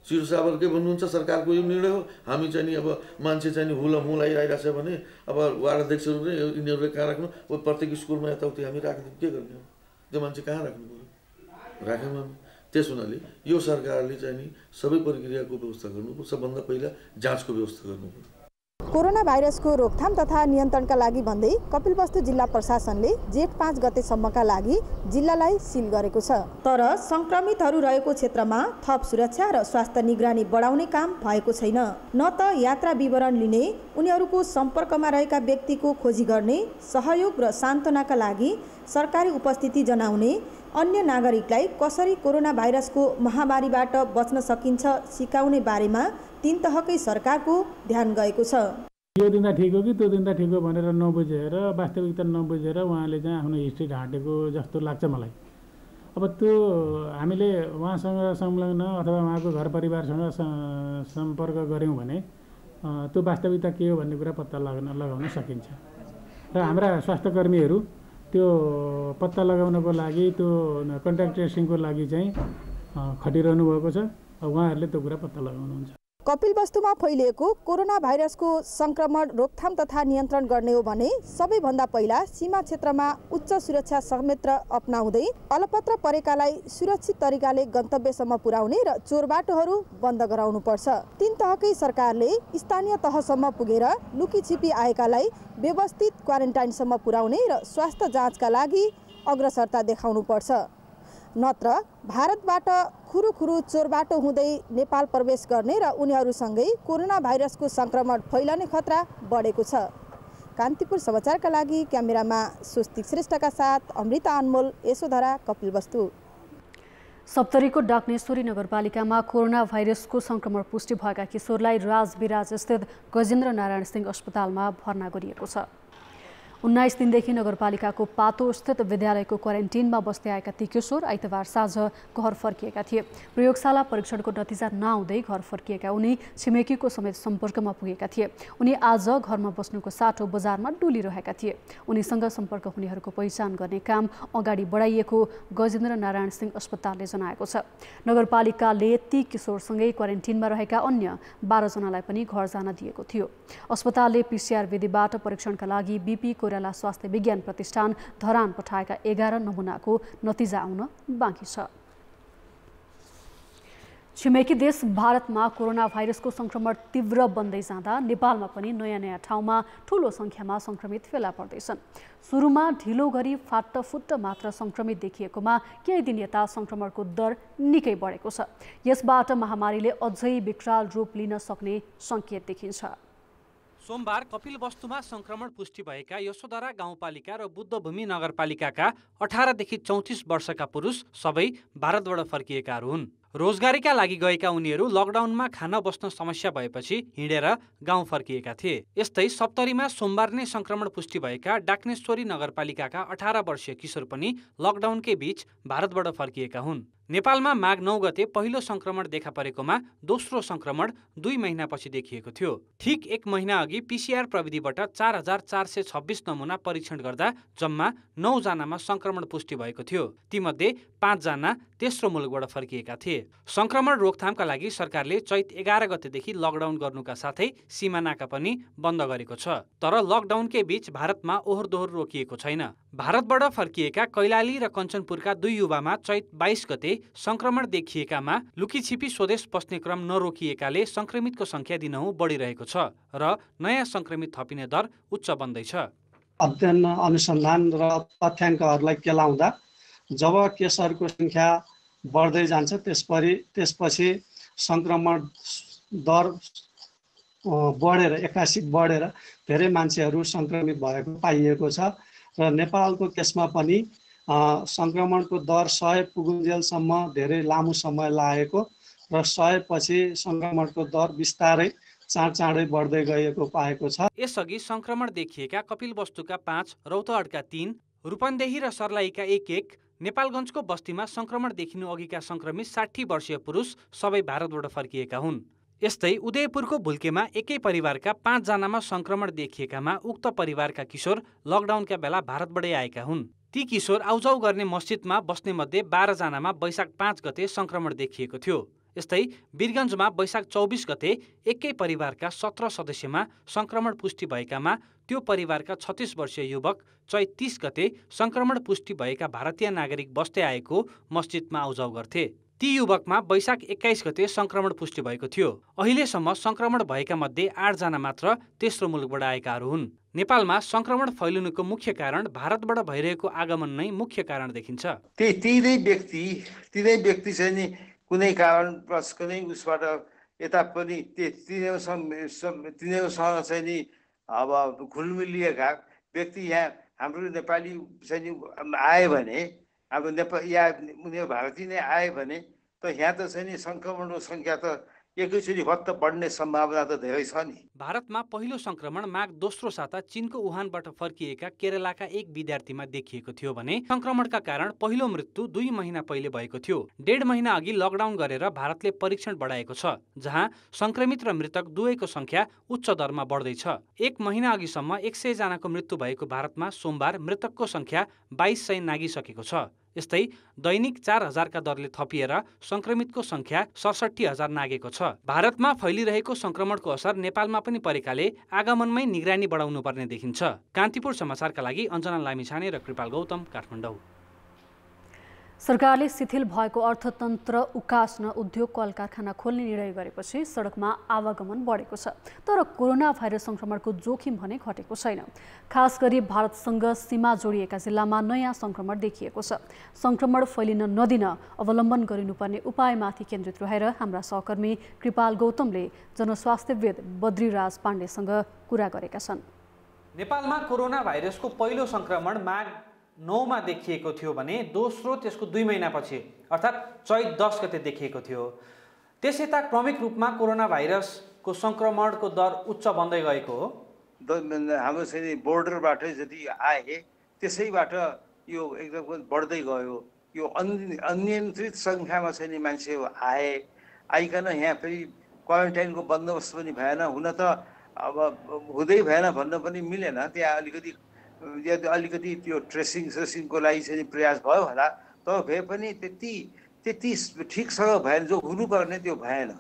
शिर साबर के भन्नुहुन्छ, सरकारको यो निर्णय हो। हामी चाहिँ नि अब मान्छे चाहिँ नि हुलमुल आइरहेको छ भने अब वार्ड अध्यक्षहरूले यिनीहरूले कहाँ राख्नु, प्रत्येक स्कुलमा यताउति हामी राखिदिउँ, के गर्ने? त्यो मान्छे कहाँ राख्नु पर्यो? राख्यौँ हामी। त्यस हुनाले यो सरकारले चाहिँ नि सबै प्रक्रियाको व्यवस्था गर्नुपर्छ। सबभन्दा पहिला जाँचको व्यवस्था गर्नुपर्छ। कोरोना भाइरसको रोकथाम तथा नियन्त्रणका लागि भन्दै कपिलवस्तु जिल्ला प्रशासनले जेठ 5 गतेसम्मका लागि जिल्लालाई सिल गरेको छ। तर संक्रमितहरू रहेको क्षेत्रमा थप सुरक्षा र स्वास्थ्य निगरानी बढाउने काम भएको छैन। न त यात्रा विवरण लिने, उनीहरूको सम्पर्कमा रहेका व्यक्तिको खोजी गर्ने, सहयोग र सान्त्वनाका लागि सरकारी उपस्थिति जनाउने, अन्य नागरिकलाई कसरी कोरोना भाइरसको महामारीबाट बच्न सकिन्छ सिकाउने बारेमा 3 तहकै सरकारको ध्यान गएको छ। यो दिँदा ठिक हो कि त्यो दिँदा ठिक हो भनेर नबुझेर, वास्तविकता नबुझेर उहाँले चाहिँ आफ्नो हिस्ट्री ढाँटेको जस्तो लाग्छ मलाई। अब त्यो हामीले उहाँसँग संलग्न अथवा उहाँको घर परिवारसँग सम्पर्क गऱ्यौँ भने त्यो वास्तविकता के हो भन्ने कुरा पत्ता लगाउन सकिन्छ। र हाम्रा स्वास्थ्यकर्मीहरू त्यो पत्ता लगाउनको लागि, त्यो कन्ट्याक्ट ट्रेसिङको लागि चाहिँ खटिरहनु भएको छ। उहाँहरूले त्यो कुरा पत्ता लगाउनुहुन्छ। कपिलवस्तुमा फैलिएको कोरोना भाइरसको संक्रमण रोकथाम तथा नियन्त्रण गर्ने हो भने सबैभन्दा पहिला सीमा क्षेत्रमा उच्च सुरक्षा संयन्त्र अपनाउँदै अलपत्र परेकालाई सुरक्षित तरिकाले गन्तव्यसम्म पुर्याउने र चोरबाटोहरू बन्द गराउनुपर्छ। 3 तहकै सरकारले स्थानीय तहसम्म पुगेर लुकीछिपी आएकालाई व्यवस्थित क्वारेन्टाइनसम्म पुर्याउने र स्वास्थ्य जाँचका लागि अग्रसरता देखाउनुपर्छ। नत्र भारतबाट खुरुखुरु चोरबाटो हुँदै नेपाल प्रवेश गर्ने र उनीहरूसँगै कोरोना भाइरसको संक्रमण फैलने खतरा बढेको छ। कान्तिपुर समाचारका लागि क्यामेरामा स्वस्तिक श्रेष्ठका साथ अमृता अनमोल, यशोधरा, कपिलवस्तु। सप्तरीको डाक्नेश्वरी नगरपालिकामा कोरोना भाइरसको संक्रमण पुष्टि भएका किशोरलाई राजविराज स्थित गजेन्द्र नारायण सिंह अस्पतालमा भर्ना गरिएको छ। 19 दिनदेखि नगरपालिकाको पातोस्थित विद्यालयको क्वारेन्टिनमा बस्दै आएका ती किशोर आइतबार साँझ घर फर्किएका थिए। प्रयोगशाला परीक्षणको नतिजा नआउँदै घर फर्किएका उनी छिमेकीको समेत सम्पर्कमा पुगेका थिए। उनी आज घरमा बस्नुको साटो बजारमा डुलिरहेका थिए। उनीसँग सम्पर्क हुनेहरूको पहिचान गर्ने काम अगाडि बढाइएको गजेन्द्र नारायण सिंह अस्पतालले जनाएको छ। नगरपालिकाले ती किशोरसँगै क्वारेन्टिनमा रहेका अन्य 12 जनालाई पनि घर जान दिएको थियो। अस्पतालले PCR विधिबाट परीक्षणका लागि BP कोइराला स्वास्थ्य विज्ञान प्रतिष्ठान धरान पठाएका 11 नमुनाको नतिजा आउन बाँकी छ। छिमेकी देश भारतमा कोरोना भाइरसको संक्रमण तीव्र बन्दै जाँदा नेपालमा पनि नयाँ ठाउँमा ठूलो संख्यामा संक्रमित फेला पर्दैछन्। सुरुमा ढिलो गरी फाटफुट्ट मात्र संक्रमित देखिएकोमा केही दिन यता संक्रमणको दर निकै बढेको छ। यसबाट महामारीले अझै विकराल रूप लिन सक्ने संकेत देखिन्छ। सोमबार कपिलवस्तुमा संक्रमण पुष्टि भएका यशोधरा गाउँपालिका र बुद्धभूमि नगरपालिकाका 18 देखि 34 वर्षका पुरुष सबै भारतबाट फर्किएकाहरू हुन्। रोजगारीका लागि गएका उनीहरू लकडाउनमा खान बस्न समस्या भएपछि हिँडेर गाउँ फर्किएका थिए। यस्तै सप्तरीमा सोमबार नै संक्रमण पुष्टि भएका डाक्नेश्वरी नगरपालिकाका 18 वर्षीय किशोर पनि लकडाउनकै बीच भारतबाट फर्किएका हुन्। नेपालमा माघ 9 गते पहिलो संक्रमण देखा परेकोमा दोस्रो संक्रमण 2 महिनापछि देखिएको थियो। ठिक 1 महिना अघि PCR प्रविधिबाट 4426 नमुना परीक्षण गर्दा जम्मा 9 जनामा संक्रमण पुष्टि भएको थियो। तीमध्ये 5 जना तेस्रो मुलुकबाट फर्किएका थिए। संक्रमण रोकथामका लागि सरकारले चैत 11 गतेदेखि लकडाउन गर्नुका साथै सीमा नाका पनि बन्द गरेको छ। तर लकडाउनकै बीच भारतमा ओहोर दोहोर रोकिएको छैन। भारतबाट फर्किएका कैलाली र कञ्चनपुरका 2 युवामा चैत 22 गते संक्रमण देखिएकामा लुकीछिपी स्वदेश पस्ने क्रम नरोकिएकाले संक्रमितको संख्या दिनहुँ बढिरहेको छ र नयाँ संक्रमित थपिने दर उच्च बन्दैछ। अध्ययन अनुसन्धान र तथ्याङ्कहरूलाई केलाउँदा जब केसहरूको संख्या बढ्दै जान्छ त्यसपछि संक्रमण दर बढेर एक्कासी बढेर धेरै मान्छेहरू संक्रमित भएको पाइएको छ र नेपालको केसमा पनि संक्रमणको दर 100 पुगुन्जेलसम्म धेरै लामो समय लागेको र 100 पछि संक्रमणको दर बिस्तारै चाँडै बढ्दै गएको पाएको छ। यसअघि संक्रमण देखिएका कपिलवस्तुका 5, रौतहटका 3, रूपन्देही र सर्लाहीका 1, नेपालगञ्जको बस्तीमा संक्रमण देखिनु अघिका संक्रमित 60 वर्षीय पुरुष सबै भारतबाट फर्किएका हुन्। यस्तै उदयपुरको भुल्केमा एकै परिवारका 5 जनामा संक्रमण देखिएकामा उक्त परिवारका किशोर लकडाउनका बेला भारतबाटै आएका हुन्। ती किशोर आउजाउ गर्ने मस्जिदमा बस्ने मध्ये 12 जनामा वैशाख 5 गते संक्रमण देखिएको थियो। यस्तै वीरगञ्जमा वैशाख 24 गते एकै परिवारका 17 सदस्यमा संक्रमण पुष्टि भएकामा त्यो परिवारका 36 वर्षीय युवक चैत 30 गते संक्रमण पुष्टि भएका भारतीय नागरिक बस्दै आएको मस्जिदमा आउजाउ गर्थे। ती युवकमा वैशाख 21 गते संक्रमण पुष्टि भएको थियो। अहिलेसम्म संक्रमण भएका मध्ये 8 जना मात्र तेस्रो मुलुकबाट आएकाहरू हुन्। नेपालमा संक्रमण फैलिनुको मुख्य कारण भारतबाट भइरहेको आगमन नै मुख्य कारण देखिन्छ। तिनै व्यक्ति चाहिँ नि कुनै कारण प्लस कुनै उसबाट यता पनि तिनीहरूसँग चाहिँ नि अब घुलमिलिएका व्यक्ति यहाँ हाम्रो नेपाली चाहिँ आयो भने अब या उनीहरू भारतीय नै आयो भने त यहाँ त चाहिँ नि संक्रमणको संख्या त एकैचोटि भत्त बढ्ने सम्भावना त धेरै छ नि। भारतमा पहिलो संक्रमण माघ दोस्रो साता चीनको वुहानबाट फर्किएका केरलाका एक विद्यार्थीमा देखिएको थियो भने संक्रमणका कारण पहिलो मृत्यु 2 महिना पहिले भएको थियो। 1.5 महिना अघि लकडाउन गरेर भारतले परीक्षण बढाएको छ, जहाँ संक्रमित र मृतक दुवैको संख्या उच्च दरमा बढ्दैछ। 1 महिना अघिसम्म 100 जनाको मृत्यु भएको भारतमा सोमबार मृतकको संख्या 2200 नागिसकेको छ। यस्तै दैनिक 4000 का दरले थपिएर संक्रमितको संख्या 67000 नागेको छ। भारतमा फैलिरहेको संक्रमणको असर नेपालमा पनि परेकाले आगमनमै निगरानी बढाउनु पर्ने देखिन्छ। कान्तिपुर समाचारका लागि अञ्जना लामिछाने र कृपाल गौतम, काठमाडौँ। सरकारले शिथिल भएको अर्थतन्त्र उकास्न उद्योग कल कारखाना खोल्ने निर्णय गरेपछि सडकमा आवागमन बढेको छ। तर कोरोना भाइरस संक्रमणको जोखिम भने घटेको छैन। खास गरी भारतसँग सीमा जोडिएका जिल्लामा नयाँ संक्रमण देखिएको छ। संक्रमण फैलिन नदिन अवलम्बन गरिनुपर्ने उपायमाथि केन्द्रित रहेर हाम्रा सहकर्मी कृपाल गौतमले जनस्वास्थ्यविद बद्रीराज पाण्डेसँग कुरा गरेका छन्। नेपालमा कोरोना भाइरसको पहिलो संक्रमण माघ 9 मा देखिएको थियो भने दोस्रो त्यसको 2 महिनापछि अर्थात् चैत 10 गते देखिएको थियो। त्यसयता क्रमिक रूपमा कोरोना भाइरसको संक्रमणको दर उच्च बन्दै गएको हो। हाम्रो चाहिँ नि बोर्डरबाटै जति आए त्यसैबाट यो एकदम बढ्दै गयो। यो अनियन्त्रित सङ्ख्यामा चाहिँ नि मान्छे आए, आइकन यहाँ फेरि क्वारेन्टाइनको बन्दोबस्त पनि भएन। हुन त अब हुँदै भएन भन्न पनि मिलेन, त्यहाँ अलिकति त्यो ट्रेसिङको लागि चाहिँ प्रयास भयो होला, तर भए पनि त्यति ठिकसँग भएन, जो हुनुपर्ने त्यो भएन।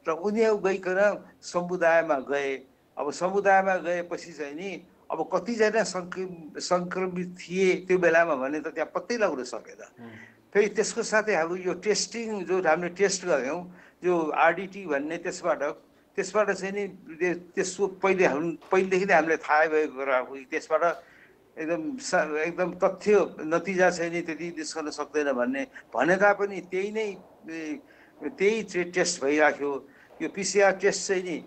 र उनीहरू गइकन समुदायमा गए। अब समुदायमा गएपछि चाहिँ नि अब कतिजना सङ्क्रमित थिए त्यो बेलामा भने त त्यहाँ पत्तै लगाउन सकेन। फेरि त्यसको साथै हाम्रो यो टेस्टिङ जो हामीले टेस्ट गऱ्यौँ, जो आरडिटी भन्ने त्यसबाट चाहिँ नि त्यसको पहिलेदेखि नै हामीले थाहा भएको कुरा हो। त्यसबाट एकदम तथ्य नतिजा चाहिँ नि त्यति निस्कन सक्दैन भने तापनि त्यही टेस्ट भइराख्यो। यो पिसिआर टेस्ट चाहिँ नि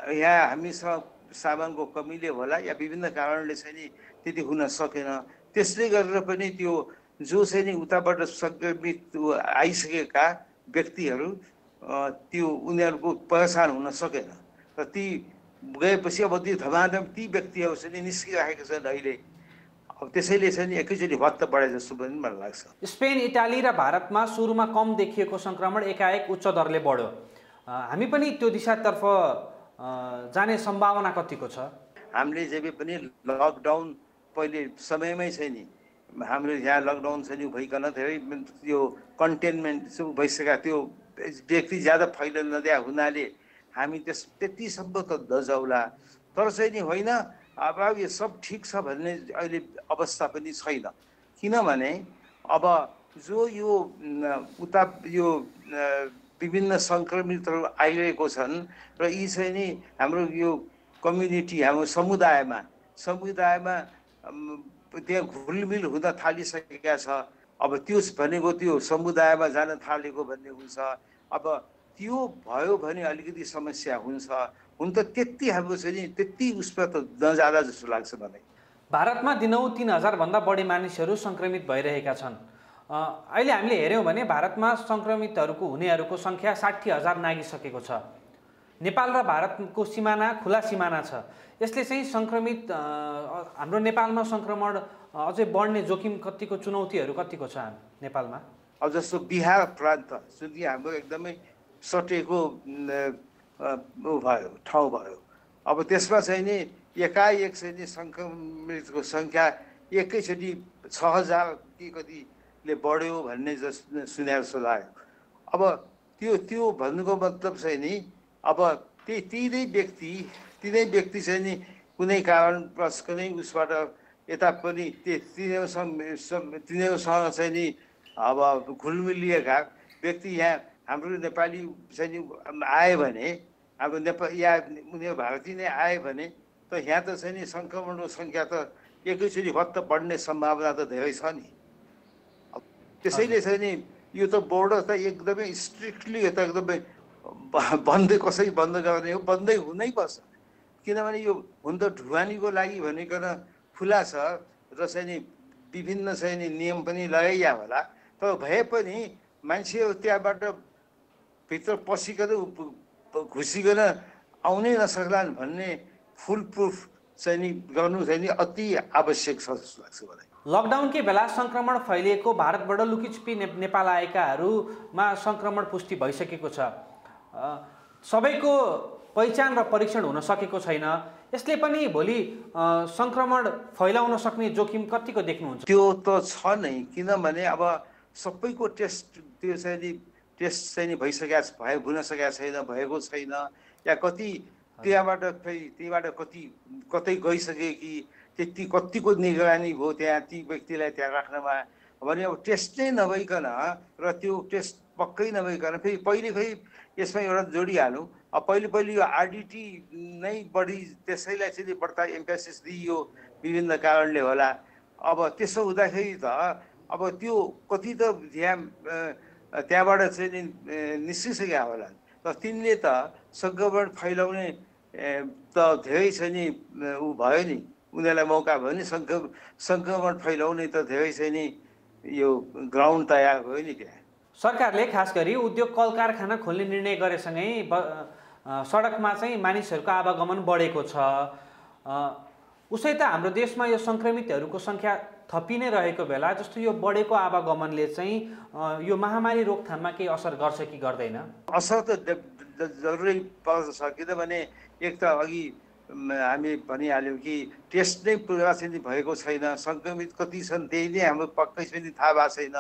यहाँ हामीसँग सामानको कमीले होला या विभिन्न कारणले चाहिँ नि त्यति हुन सकेन। त्यसले गरेर पनि त्यो जो चाहिँ नि उताबाट सङ्क्रमित आइसकेका व्यक्तिहरू त्यो उनीहरूको पहिचान हुन सकेन र ती गएपछि अब त्यो धमाधम ती व्यक्तिहरू चाहिँ निस्किराखेका छन् अहिले। अब त्यसैले चाहिँ नि एकैचोटि भत्त बढे जस्तो पनि मलाई लाग्छ। स्पेन, इटाली र भारतमा सुरुमा कम देखिएको सङ्क्रमण एकाएक उच्च दरले बढ्यो। हामी पनि त्यो दिशातर्फ जाने सम्भावना कतिको छ? हामीले जब पनि लकडाउन पहिले समयमै चाहिँ नि हाम्रो यहाँ लकडाउन चाहिँ नि भइकन धेरै यो कन्टेनमेन्ट भइसकेका, त्यो व्यक्ति ज्यादा फैलन नदिया हुनाले हामी त्यतिसम्म त नजाउला। तर चाहिँ नि होइन, अब यो सब ठिक छ भन्ने अहिले अवस्था पनि छैन। किनभने अब जो यो उता यो विभिन्न सङ्क्रमितहरू आइरहेको छन् र यी चाहिँ नि हाम्रो यो कम्युनिटी, हाम्रो समुदायमा त्यहाँ घुलमिल हुन थालिसकेका छ। अब त्यो भनेको त्यो समुदायमा जान थालेको भन्ने हुन्छ। अब त्यो भयो भने अलिकति समस्या हुन्छ। हुन त त्यति हाम्रो चाहिँ नि त्यति उसमा त नजाँदा जस्तो लाग्छ मलाई। भारतमा दिनौँ 3000 भन्दा बढी मानिसहरू सङ्क्रमित भइरहेका छन्। अहिले हामीले हेऱ्यौँ भने भारतमा सङ्क्रमितहरूको हुनेहरूको सङ्ख्या 60,000 नागिसकेको छ। नेपाल र भारतको सिमाना खुला सिमाना छ। यसले चाहिँ सङ्क्रमित हाम्रो नेपालमा सङ्क्रमण अझै बढ्ने जोखिम कतिको, चुनौतीहरू कतिको छ नेपालमा? अब जस्तो बिहार प्रान्त जुन हाम्रो एकदमै सटेको ठाउँ भयो, अब त्यसमा चाहिँ नि एकाएक चाहिँ नि सङ्क्रमितको सङ्ख्या एकैचोटि 6000 कि कतिले बढ्यो भन्ने सुनेर जस्तो लाग्यो। अब त्यो भन्नुको मतलब चाहिँ नि अब तिनै व्यक्ति चाहिँ नि कुनै कारणवश कुनै उसबाट यता पनि तिनीहरूसँग चाहिँ नि अब घुलमिलिएका व्यक्ति यहाँ हाम्रो नेपाली चाहिँ नि आए भने, अब उनीहरू भारतीय नै आए भने त यहाँ त चाहिँ नि सङ्क्रमणको सङ्ख्या त एकैचोटि भत्त बढ्ने सम्भावना त धेरै छ नि। त्यसैले चाहिँ नि यो त बोर्डर त एकदमै स्ट्रिक्टली त एकदमै कसरी बन्द गर्ने हो, बन्दै हुनै पर्छ। किनभने यो हुन त ढुवानीको लागि भनिकन खुला छ र चाहिँ नि विभिन्न चाहिँ नि नियम पनि लगाइया होला, तर भए पनि मान्छेहरू त्यहाँबाट भित्र पसिकन घुसिकन आउनै नसक्लान् भन्ने फुल प्रुफ चाहिँ नि गर्नु चाहिँ नि अति आवश्यक छ जस्तो लाग्छ मलाई। लकडाउनकै बेला सङ्क्रमण फैलिएको भारतबाट लुकीछिपी नेपाल आएकाहरूमा सङ्क्रमण पुष्टि भइसकेको छ। सबैको पहिचान र परीक्षण हुन सकेको छैन। यसले पनि भोलि सङ्क्रमण फैलाउन सक्ने जोखिम कतिको देख्नुहुन्छ? त्यो त छ नै, किनभने अब सबैको त्यो चाहिँ नि टेस्ट चाहिँ नि हुन सकेका छैन, भएको छैन, या कति त्यहाँबाट कतै गइसके कि त्यति कतिको निगरानी भयो त्यहाँ ती व्यक्तिलाई त्यहाँ राख्नमा भने अब टेस्ट नै नभइकन र त्यो टेस्ट पक्कै नभइकन फेरि यसमा एउटा जोडिहालौँ। अब पहिले यो आरडिटी नै बढी त्यसैलाई चाहिँ बढ्ता एम्फेसिस दिइयो विभिन्न कारणले होला। अब त्यसो हुँदाखेरि त अब त्यो कति त त्यहाँबाट चाहिँ नि निस्किसकेका होला, तर तिनले त सङ्क्रमण फैलाउने त धेरै चाहिँ नि भयो नि, उनीहरूलाई मौका भयो नि सङ्क्रमण फैलाउने त धेरै चाहिँ नि यो ग्राउन्ड तयार भयो नि। त्यहाँ सरकारले खास गरी उद्योग कल कारखाना खोल्ने निर्णय गरेसँगै सडकमा चाहिँ मानिसहरूको आवागमन बढेको छ। उसै त हाम्रो देशमा यो सङ्क्रमितहरूको सङ्ख्या थपि नै रहेको बेला जस्तो यो बढेको आवागमनले चाहिँ यो महामारी रोकथाममा केही असर गर्छ कि गर्दैन? असर त जरुरै पर्छ, किनभने एक त अघि हामी भनिहाल्यौँ कि टेस्ट नै पूरा चाहिँ भएको छैन, सङ्क्रमित कति छन् त्यही नै हाम्रो पक्कै पनि थाहा भएको छैन।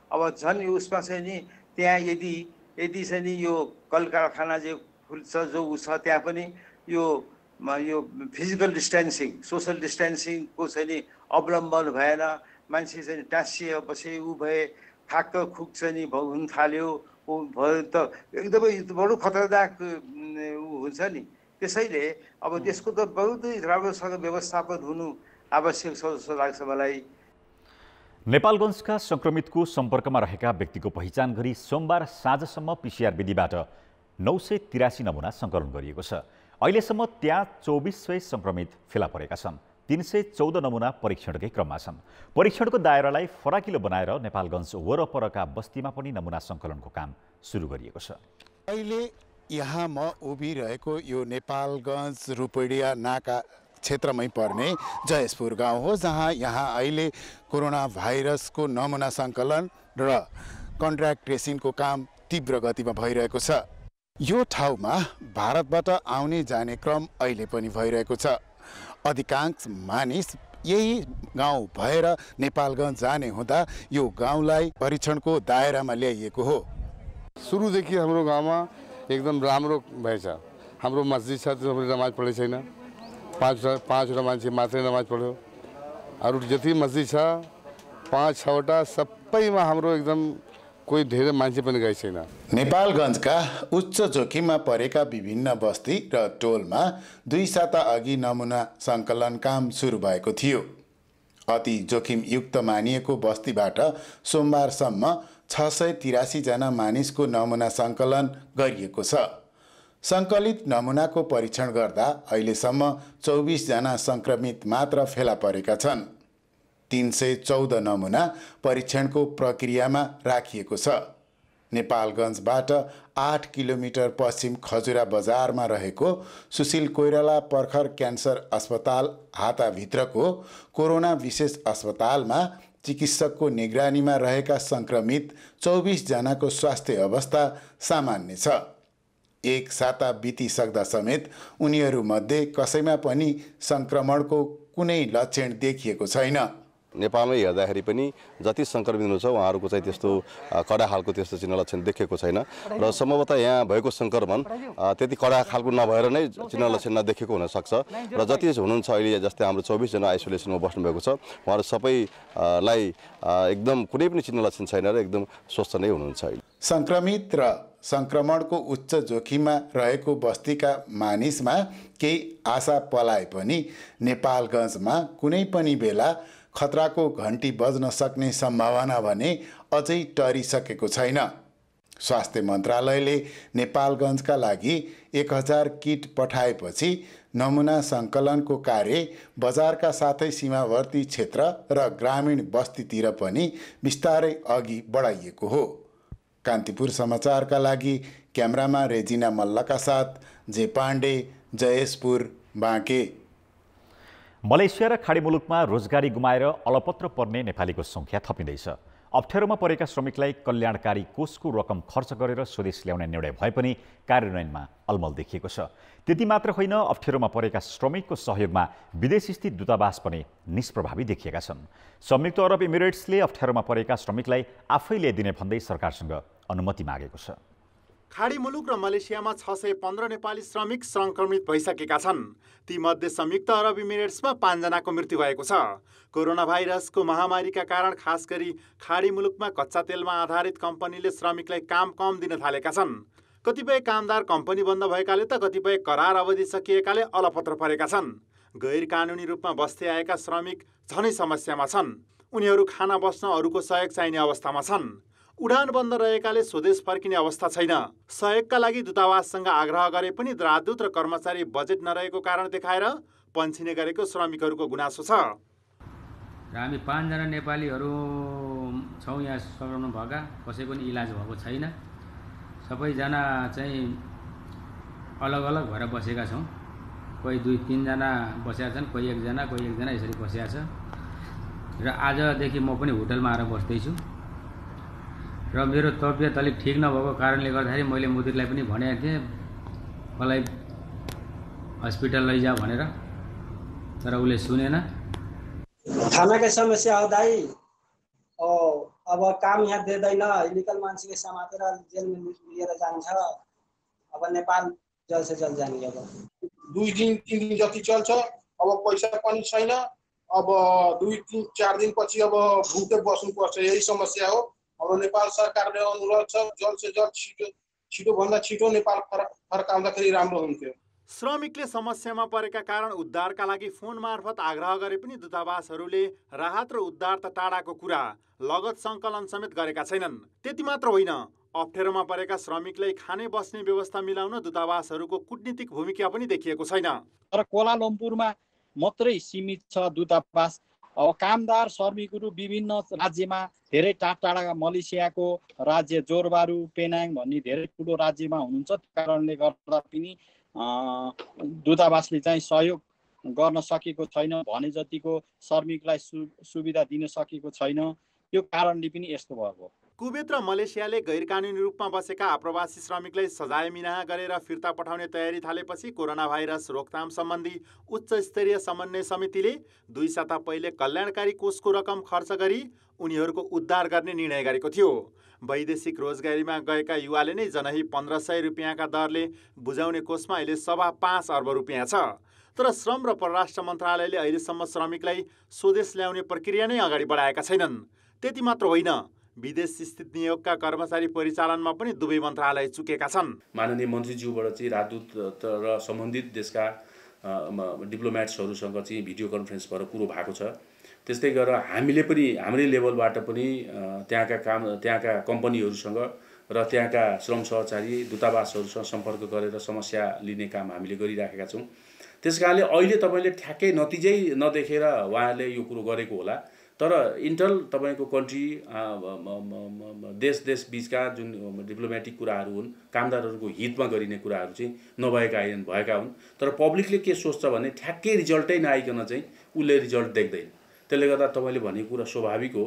अब झन् उसमा चाहिँ नि त्यहाँ यदि चाहिँ नि यो कल कारखाना जो खुल्छ जो छ त्यहाँ पनि यो फिजिकल डिस्टेन्सिङ सोसल डिस्टेन्सिङको चाहिँ नि अवलम्बन भएन, मान्छे चाहिँ टाँसिएपछि ऊ भए थाक खुक चाहिँ नि हुन थाल्यो, ऊ भयो त एकदमै बडो खतरनाक हुन्छ नि। त्यसैले अब त्यसको त बहुतै राम्रोसँग व्यवस्थापन हुनु आवश्यक छ जस्तो लाग्छ मलाई। नेपालगञ्जका सङ्क्रमितको सम्पर्कमा रहेका व्यक्तिको पहिचान गरी सोमबार साँझसम्म PCR विधिबाट 983 नमुना सङ्कलन गरिएको छ। अहिलेसम्म त्यहाँ 2400 सङ्क्रमित फेला परेका छन्। 314 नमुना परीक्षणकै क्रममा छन्। परीक्षणको दायरालाई फराकिलो बनाएर नेपालगञ्ज वरपरका बस्तीमा पनि नमुना सङ्कलनको काम सुरु गरिएको छ। अहिले यहाँ म उभिरहेको यो नेपालगञ्ज रूपैडिया नाका क्षेत्रमै पर्ने जयेशपुर गाउँ हो, जहाँ यहाँ अहिले कोरोना भाइरसको नमुना सङ्कलन र कन्ट्र्याक्ट ट्रेसिङको काम तीव्र गतिमा भइरहेको छ। यो ठाउँमा भारतबाट आउने जाने क्रम अहिले पनि भइरहेको छ। अधिकांश मानिस यही गाउँ भएर नेपालगञ्ज जाने हुँदा यो गाउँलाई परीक्षणको दायरामा ल्याइएको हो। सुरुदेखि हाम्रो गाउँमा एकदम राम्रो भएछ। हाम्रो मस्जिद छ त्यो नमाज पढे छैन, पाँचवटा मान्छे मात्रै नमाज पढ्यो। अरू जति मस्जिद छ 5-6वटा सबैमा हाम्रो एकदम कोही धेरै मान्छे पनि गएको छैन। नेपालगञ्जका उच्च जोखिममा परेका विभिन्न बस्ती र टोलमा 2 साता अघि नमुना सङ्कलन काम सुरु भएको थियो। अति जोखिमयुक्त मानिएको बस्तीबाट सोमबारसम्म 683 जना मानिसको नमुना सङ्कलन गरिएको छ। सङ्कलित नमुनाको परीक्षण गर्दा अहिलेसम्म 24 जना सङ्क्रमित मात्र फेला परेका छन्। 314 नमुना परीक्षणको प्रक्रियामा राखिएको छ। नेपालगञ्जबाट 8 किलोमिटर पश्चिम खजुरा बजारमा रहेको सुशील कोइराला पर्खर क्यान्सर अस्पताल हाताभित्रको कोरोना विशेष अस्पतालमा चिकित्सकको निगरानीमा रहेका सङ्क्रमित 24 जनाको स्वास्थ्य अवस्था सामान्य छ। 1 साता बितिसक्दा समेत उनीहरूमध्ये कसैमा पनि सङ्क्रमणको कुनै लक्षण देखिएको छैन। नेपालमै हेर्दाखेरि पनि जति सङ्क्रमित हुनुहुन्छ उहाँहरूको चाहिँ त्यस्तो कडा खालको त्यस्तो चिन्ह लक्षण देखेको छैन र सम्भवतः यहाँ भएको सङ्क्रमण त्यति कडा खालको नभएर नै चिन्ह लक्षण नदेखेको हुनसक्छ र जति हुनुहुन्छ अहिले जस्तै हाम्रो 24 जना आइसोलेसनमा बस्नुभएको छ उहाँहरू सबैलाई एकदम कुनै पनि चिन्ह लक्षण छैन र एकदम स्वस्थ नै हुनुहुन्छ। सङ्क्रमित र सङ्क्रमणको उच्च जोखिममा रहेको बस्तीका मानिसमा केही आशा पलाए पनि नेपालगञ्जमा कुनै पनि बेला खतराको घन्टी बज्न सक्ने सम्भावना भने अझै टरिसकेको छैन। स्वास्थ्य मन्त्रालयले नेपालगञ्जका लागि 1000 किट पठाएपछि नमुना सङ्कलनको कार्य बजारका साथै सीमावर्ती क्षेत्र र ग्रामीण बस्तीतिर पनि बिस्तारै अघि बढाइएको हो। कान्तिपुर समाचारका लागि क्यामेरामा रेजिना मल्लका साथ जे पाण्डे, जयेशपुर, बाँके। मलेसिया र खाडी मुलुकमा रोजगारी गुमाएर अलपत्र पर्ने नेपालीको सङ्ख्या थपिँदैछ। अप्ठ्यारोमा परेका श्रमिकलाई कल्याणकारी कोषको रकम खर्च गरेर स्वदेश ल्याउने निर्णय भए पनि कार्यान्वयनमा अलमल देखिएको छ। त्यति मात्र होइन, अप्ठ्यारोमा परेका श्रमिकको सहयोगमा विदेशस्थित दूतावास पनि निष्प्रभावी देखिएका छन्। संयुक्त अरब इमिरेट्सले अप्ठ्यारोमा परेका श्रमिकलाई आफैले दिने भन्दै सरकारसँग अनुमति मागेको छ। खाडी मुलुक र मलेसियामा 615 नेपाली श्रमिक सङ्क्रमित भइसकेका छन्। तीमध्ये संयुक्त अरब इमिरेट्समा 5 जनाको मृत्यु भएको छ। कोरोना भाइरसको महामारीका कारण खास गरी खाडी मुलुकमा कच्चा तेलमा आधारित कम्पनीले श्रमिकलाई काम कम दिन थालेका छन्। कतिपय कामदार कम्पनी बन्द भएकाले त कतिपय करार अवधि सकिएकाले अलपत्र परेका छन्। गैर कानुनी रूपमा बस्दै आएका श्रमिक झनै समस्यामा छन्। उनीहरू खाना बस्न अरूको सहयोग चाहिने अवस्थामा छन्। उडान बन्द रहेकाले स्वदेश फर्किने अवस्था छैन। सहयोगका लागि दूतावाससँग आग्रह गरे पनि राजदूत र कर्मचारी बजेट नरहेको कारण देखाएर पन्छिने गरेको श्रमिकहरूको गुनासो छ। हामी 5 जना नेपालीहरू छौँ यहाँ सङ्क्रमण भएका, कसैको पनि इलाज भएको छैन। सबैजना चाहिँ अलग अलग भएर बसेका छौँ। कोही 2-3 जना बसेका छन्, कोही एकजना यसरी बसेका छ। र आजदेखि म पनि होटलमा आएर बस्दैछु र मेरो तबियत अलिक ठिक नभएको कारणले गर्दाखेरि मैले मुदिरलाई पनि भनेको थिएँ मलाई हस्पिटल लैजा भनेर, तर उसले सुनेन। खानाकै समस्या हो दाइ। अब काम यहाँ दिँदैन, इलिगल मान्छेले समातेर जेलमा लिएर जान्छ। अब नेपाल जल्द से जल्द जाने। अब 2-3 दिन जति चल्छ। अब पैसा पनि छैन। अब 2-4 दिनपछि अब भुटे बस्नुपर्छ। यही समस्या हो। अब नेपाल सरकारले अनुरोध छ जल्द से जल्द छिटोभन्दा छिटो नेपाल फर्काउँदाखेरि राम्रो हुन्थ्यो। श्रमिकले समस्यामा परेका कारण उद्धारका लागि फोन मार्फत आग्रह गरे पनि दूतावासहरूले राहत र उद्धार त टाढाको कुरा, लगत सङ्कलन समेत गरेका छैनन्। त्यति मात्र होइन, अप्ठ्यारोमा परेका श्रमिकलाई खाने बस्ने व्यवस्था मिलाउन दूतावासहरूको कूटनीतिक भूमिका पनि देखिएको छैन। तर कोलालम्पुरमा मात्रै सीमित छ दूतावास। अब कामदार श्रमिकहरू विभिन्न राज्यमा, धेरै टाढा मलेसियाको राज्य जोरबारू, पेनाङ भन्ने धेरै ठुलो राज्यमा हुनुहुन्छ। त्यस कारणले गर्दा पनि दूतावासले चाहिँ सहयोग गर्न सकेको छैन, भने जतिको श्रमिकलाई सुविधा दिन सकेको छैन। यो कारणले पनि यस्तो भएको। कुवेत र मलेसियाले गैरकानुनी रूपमा बसेका आप्रवासी श्रमिकलाई सजाय मिनाहा गरेर फिर्ता पठाउने तयारी थालेपछि कोरोना भाइरस रोकथाम सम्बन्धी उच्च स्तरीय समन्वय समितिले 2 साता पहिले कल्याणकारी कोषको रकम खर्च गरी उनीहरूको उद्धार गर्ने निर्णय गरेको थियो। वैदेशिक रोजगारीमा गएका युवाले नै जनही 1500 रुपियाँका दरले बुझाउने कोषमा अहिले सभा 5 अर्ब रुपियाँ छ। तर श्रम र परराष्ट्र मन्त्रालयले अहिलेसम्म श्रमिकलाई स्वदेश ल्याउने प्रक्रिया नै अगाडि बढाएका छैनन्। त्यति मात्र होइन, विदेश स्थित नियोगका कर्मचारी परिचालनमा पनि दुवै मन्त्रालय चुकेका छन्। माननीय मन्त्रीज्यूबाट चाहिँ राजदूत र सम्बन्धित देशका डिप्लोमेट्सहरूसँग चाहिँ भिडियो कन्फरेन्स भएर कुरो भएको छ। त्यस्तै गरेर हामीले पनि हाम्रै लेभलबाट पनि त्यहाँका कम्पनीहरूसँग र त्यहाँका श्रम सहचारी दूतावासहरूसँग सम्पर्क गरेर समस्या लिने काम हामीले गरिराखेका छौँ। त्यसकारणले अहिले तपाईँले ठ्याक्कै नतिजै नदेखेर उहाँहरूले यो कुरो गरेको होला। तर इन्टल तपाईँको कन्ट्री देश बिचका जुन डिप्लोमेटिक कुराहरू हुन्, कामदारहरूको हितमा गरिने कुराहरू चाहिँ नभएका आइरहनु भएका हुन्। तर पब्लिकले के सोच्छ भने ठ्याक्कै रिजल्टै नआइकन चाहिँ उसले रिजल्ट देख्दैन। त्यसले गर्दा तपाईँले भनेको कुरा स्वाभाविक हो।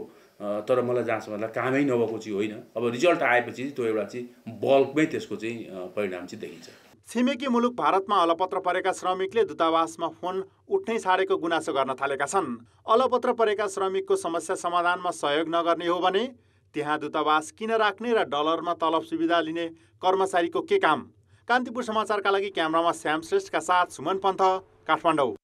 तर मलाई जहाँसम्म लाग्छ कामै नभएको चाहिँ होइन। अब रिजल्ट आएपछि त्यो एउटा चाहिँ बल्कमै त्यसको चाहिँ परिणाम चाहिँ देखिन्छ। छिमेकी मुलुक भारतमा अलपत्र परेका श्रमिकले दूतावासमा फोन उठ्नै छाडेको गुनासो गर्न थालेका छन्। अलपत्र परेका श्रमिकको समस्या समाधानमा सहयोग नगर्ने हो भने त्यहाँ दूतावास किन राख्ने र डलरमा तलब सुविधा लिने कर्मचारीको के काम? कान्तिपुर समाचारका लागि क्यामेरामा श्याम श्रेष्ठका साथ सुमन पन्थ, काठमाडौँ।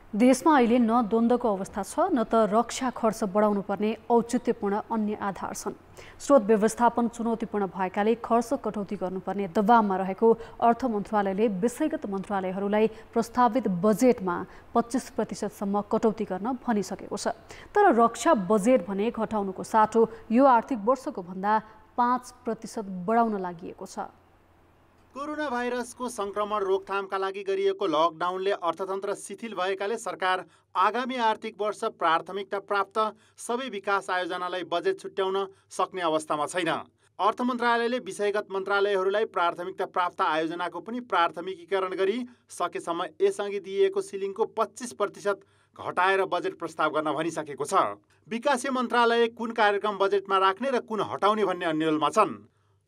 देशमा अहिले न द्वन्द्वको अवस्था छ न त रक्षा खर्च बढाउनु पर्ने औचित्यपूर्ण अन्य आधार छन्। स्रोत व्यवस्थापन चुनौतीपूर्ण भएकाले खर्च कटौती गर्नुपर्ने दबावमा रहेको अर्थ मन्त्रालयले विषयगत मन्त्रालयहरूलाई प्रस्तावित बजेटमा 25% कटौती गर्न भनिसकेको छ। तर रक्षा बजेट भने घटाउनुको साटो यो आर्थिक वर्षको भन्दा 5% बढाउन लागि छ। कोरोना भाइरसको संक्रमण रोकथामका लागि गरिएको लकडाउनले अर्थतन्त्र शिथिल भएकाले सरकार आगामी आर्थिक वर्ष प्राथमिकता प्राप्त सबै विकास आयोजनालाई बजेट छुट्याउन सक्ने अवस्थामा छैन। अर्थ मन्त्रालयले विषयगत मन्त्रालयहरूलाई प्राथमिकता प्राप्त आयोजनाको पनि प्राथमिकीकरण गरी सकेसम्म यसअघि दिइएको सिलिङको 25% घटाएर बजेट प्रस्ताव गर्न भनिसकेको छ। विकासीय मन्त्रालय कुन कार्यक्रम बजेटमा राख्ने र कुन हटाउने भन्ने अन्यलमा छन्।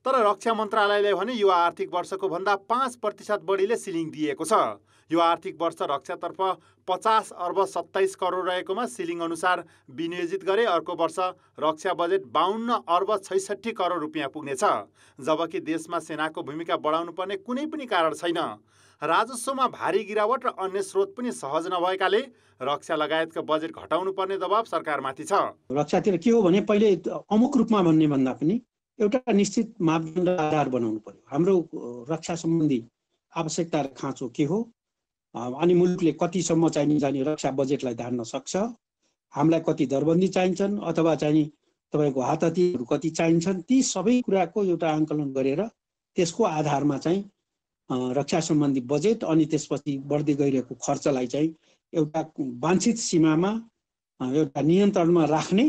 तर रक्षा मन्त्रालयले भने यो आर्थिक वर्षको भन्दा 5% बढीले सिलिङ दिएको छ। यो आर्थिक वर्ष रक्षातर्फ 50 अर्ब 27 करोड रहेकोमा सिलिङ अनुसार विनियोजित गरे अर्को वर्ष रक्षा बजेट 52 अर्ब 66 करोड रुपियाँ पुग्नेछ। जबकि देशमा सेनाको भूमिका बढाउनु पर्ने कुनै पनि कारण छैन। राजस्वमा भारी गिरावट र अन्य स्रोत पनि सहज नभएकाले रक्षा लगायतको बजेट घटाउनु पर्ने दबाव सरकारमाथि छ। रक्षातिर के हो भने पहिले अमुक रूपमा भन्ने भन्दा पनि एउटा निश्चित मापदण्ड आधार बनाउनु पर्यो। हाम्रो रक्षा सम्बन्धी आवश्यकता र खाँचो के हो, अनि मुलुकले कतिसम्म जाने रक्षा बजेटलाई धान्न सक्छ, हामीलाई कति दरबन्दी चाहिन्छन् अथवा चाहिँ तपाईँको हात हतियारहरू कति चाहिन्छन्, ती सबै कुराको एउटा आङ्कलन गरेर त्यसको आधारमा चाहिँ रक्षा सम्बन्धी बजेट अनि त्यसपछि बढ्दै गइरहेको खर्चलाई चाहिँ एउटा वाञ्छित सीमामा एउटा नियन्त्रणमा राख्ने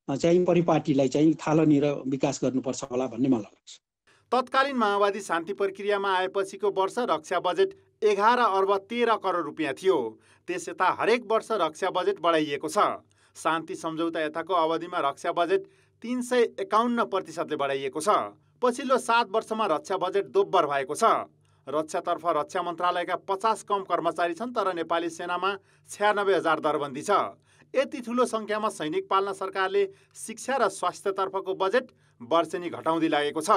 चाहिँ परिपाटीलाई चाहिँ थालनी र विकास गर्नुपर्छ होला भन्ने मलाई लाग्छ। तत्कालीन माओवादी शान्ति प्रक्रियामा आएपछिको वर्ष रक्षा बजेट 11 अर्ब 13 करोड रुपियाँ थियो। त्यस यता हरेक वर्ष रक्षा बजेट बढाइएको छ। शान्ति सम्झौता यताको अवधिमा रक्षा बजेट 351% बढाइएको छ। पछिल्लो 7 वर्षमा रक्षा बजेट दोब्बर भएको छ। रक्षातर्फ रक्षा मन्त्रालयका 50 कम कर्मचारी छन्, तर नेपाली सेनामा 96,000 दरबन्दी छ। यति ठुलो सङ्ख्यामा सैनिक पाल्न सरकारले शिक्षा र स्वास्थ्यतर्फको बजेट वर्षेनी घटाउँदै लागेको छ।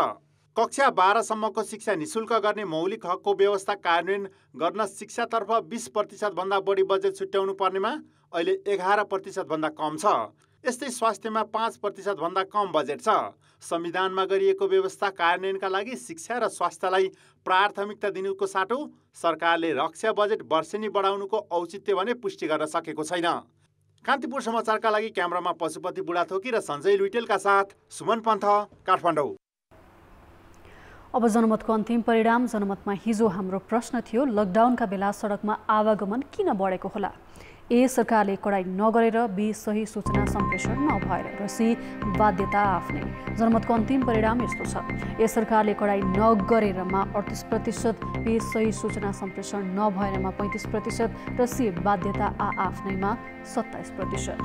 कक्षा 12 सम्मको शिक्षा निशुल्क गर्ने मौलिक हकको व्यवस्था कार्यान्वयन गर्न शिक्षातर्फ 20% भन्दा बढी बजेट छुट्याउनु पर्नेमा अहिले 11% भन्दा कम छ। यस्तै स्वास्थ्यमा 5% भन्दा कम बजेट छ। संविधानमा गरिएको व्यवस्था कार्यान्वयनका लागि शिक्षा र स्वास्थ्यलाई प्राथमिकता दिनुको साटो सरकारले रक्षा बजेट वर्षेनी बढाउनुको औचित्य भने पुष्टि गर्न सकेको छैन। कान्तिपुर समाचारका लागि क्यामेरामा पशुपति बुढाथोकी र सञ्जय लुइटेलका साथ सुमन पन्थ, काठमाडौँ। अब जनमतको अन्तिम परिणाम। जनमतमा हिजो हाम्रो प्रश्न थियो, लकडाउनका बेला सडकमा आवागमन किन बढेको होला? ए, सरकारले कडाई नगरेर, बी, सही सूचना सम्प्रेषण नभएर, र सी, बाध्यता आफ्नै। जनमतको अन्तिम परिणाम यस्तो छ। ए, सरकारले कडाई नगरेरमा 38%, बी, सही सूचना सम्प्रेषण नभएरमा 35% र सी, बाध्यता आफ्नैमा 27%।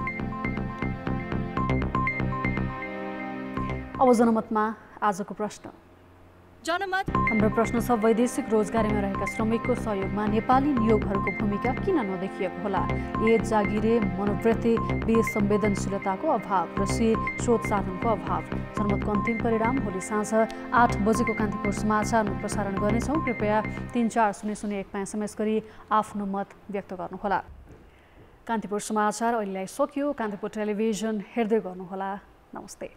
अब जनमतमा आजको प्रश्न। जनमत हाम्रो प्रश्न छ, वैदेशिक रोजगारीमा रहेका श्रमिकको सहयोगमा नेपाली नियोगहरूको भूमिका किन नदेखिएको होला? ए, जागिरे मनोवृत्ति, बी, संवेदनशीलताको अभाव, र सी, स्रोत साधनको अभाव। जनमतको अन्तिम परिणाम भोलि साँझ 8 बजेको कान्तिपुर समाचारमा प्रसारण गर्नेछौँ। कृपया 34001मा SMS गरी आफ्नो मत व्यक्त गर्नुहोला। कान्तिपुर समाचार अहिलेलाई सकियो। कान्तिपुर टेलिभिजन हेर्दै गर्नुहोला। नमस्ते।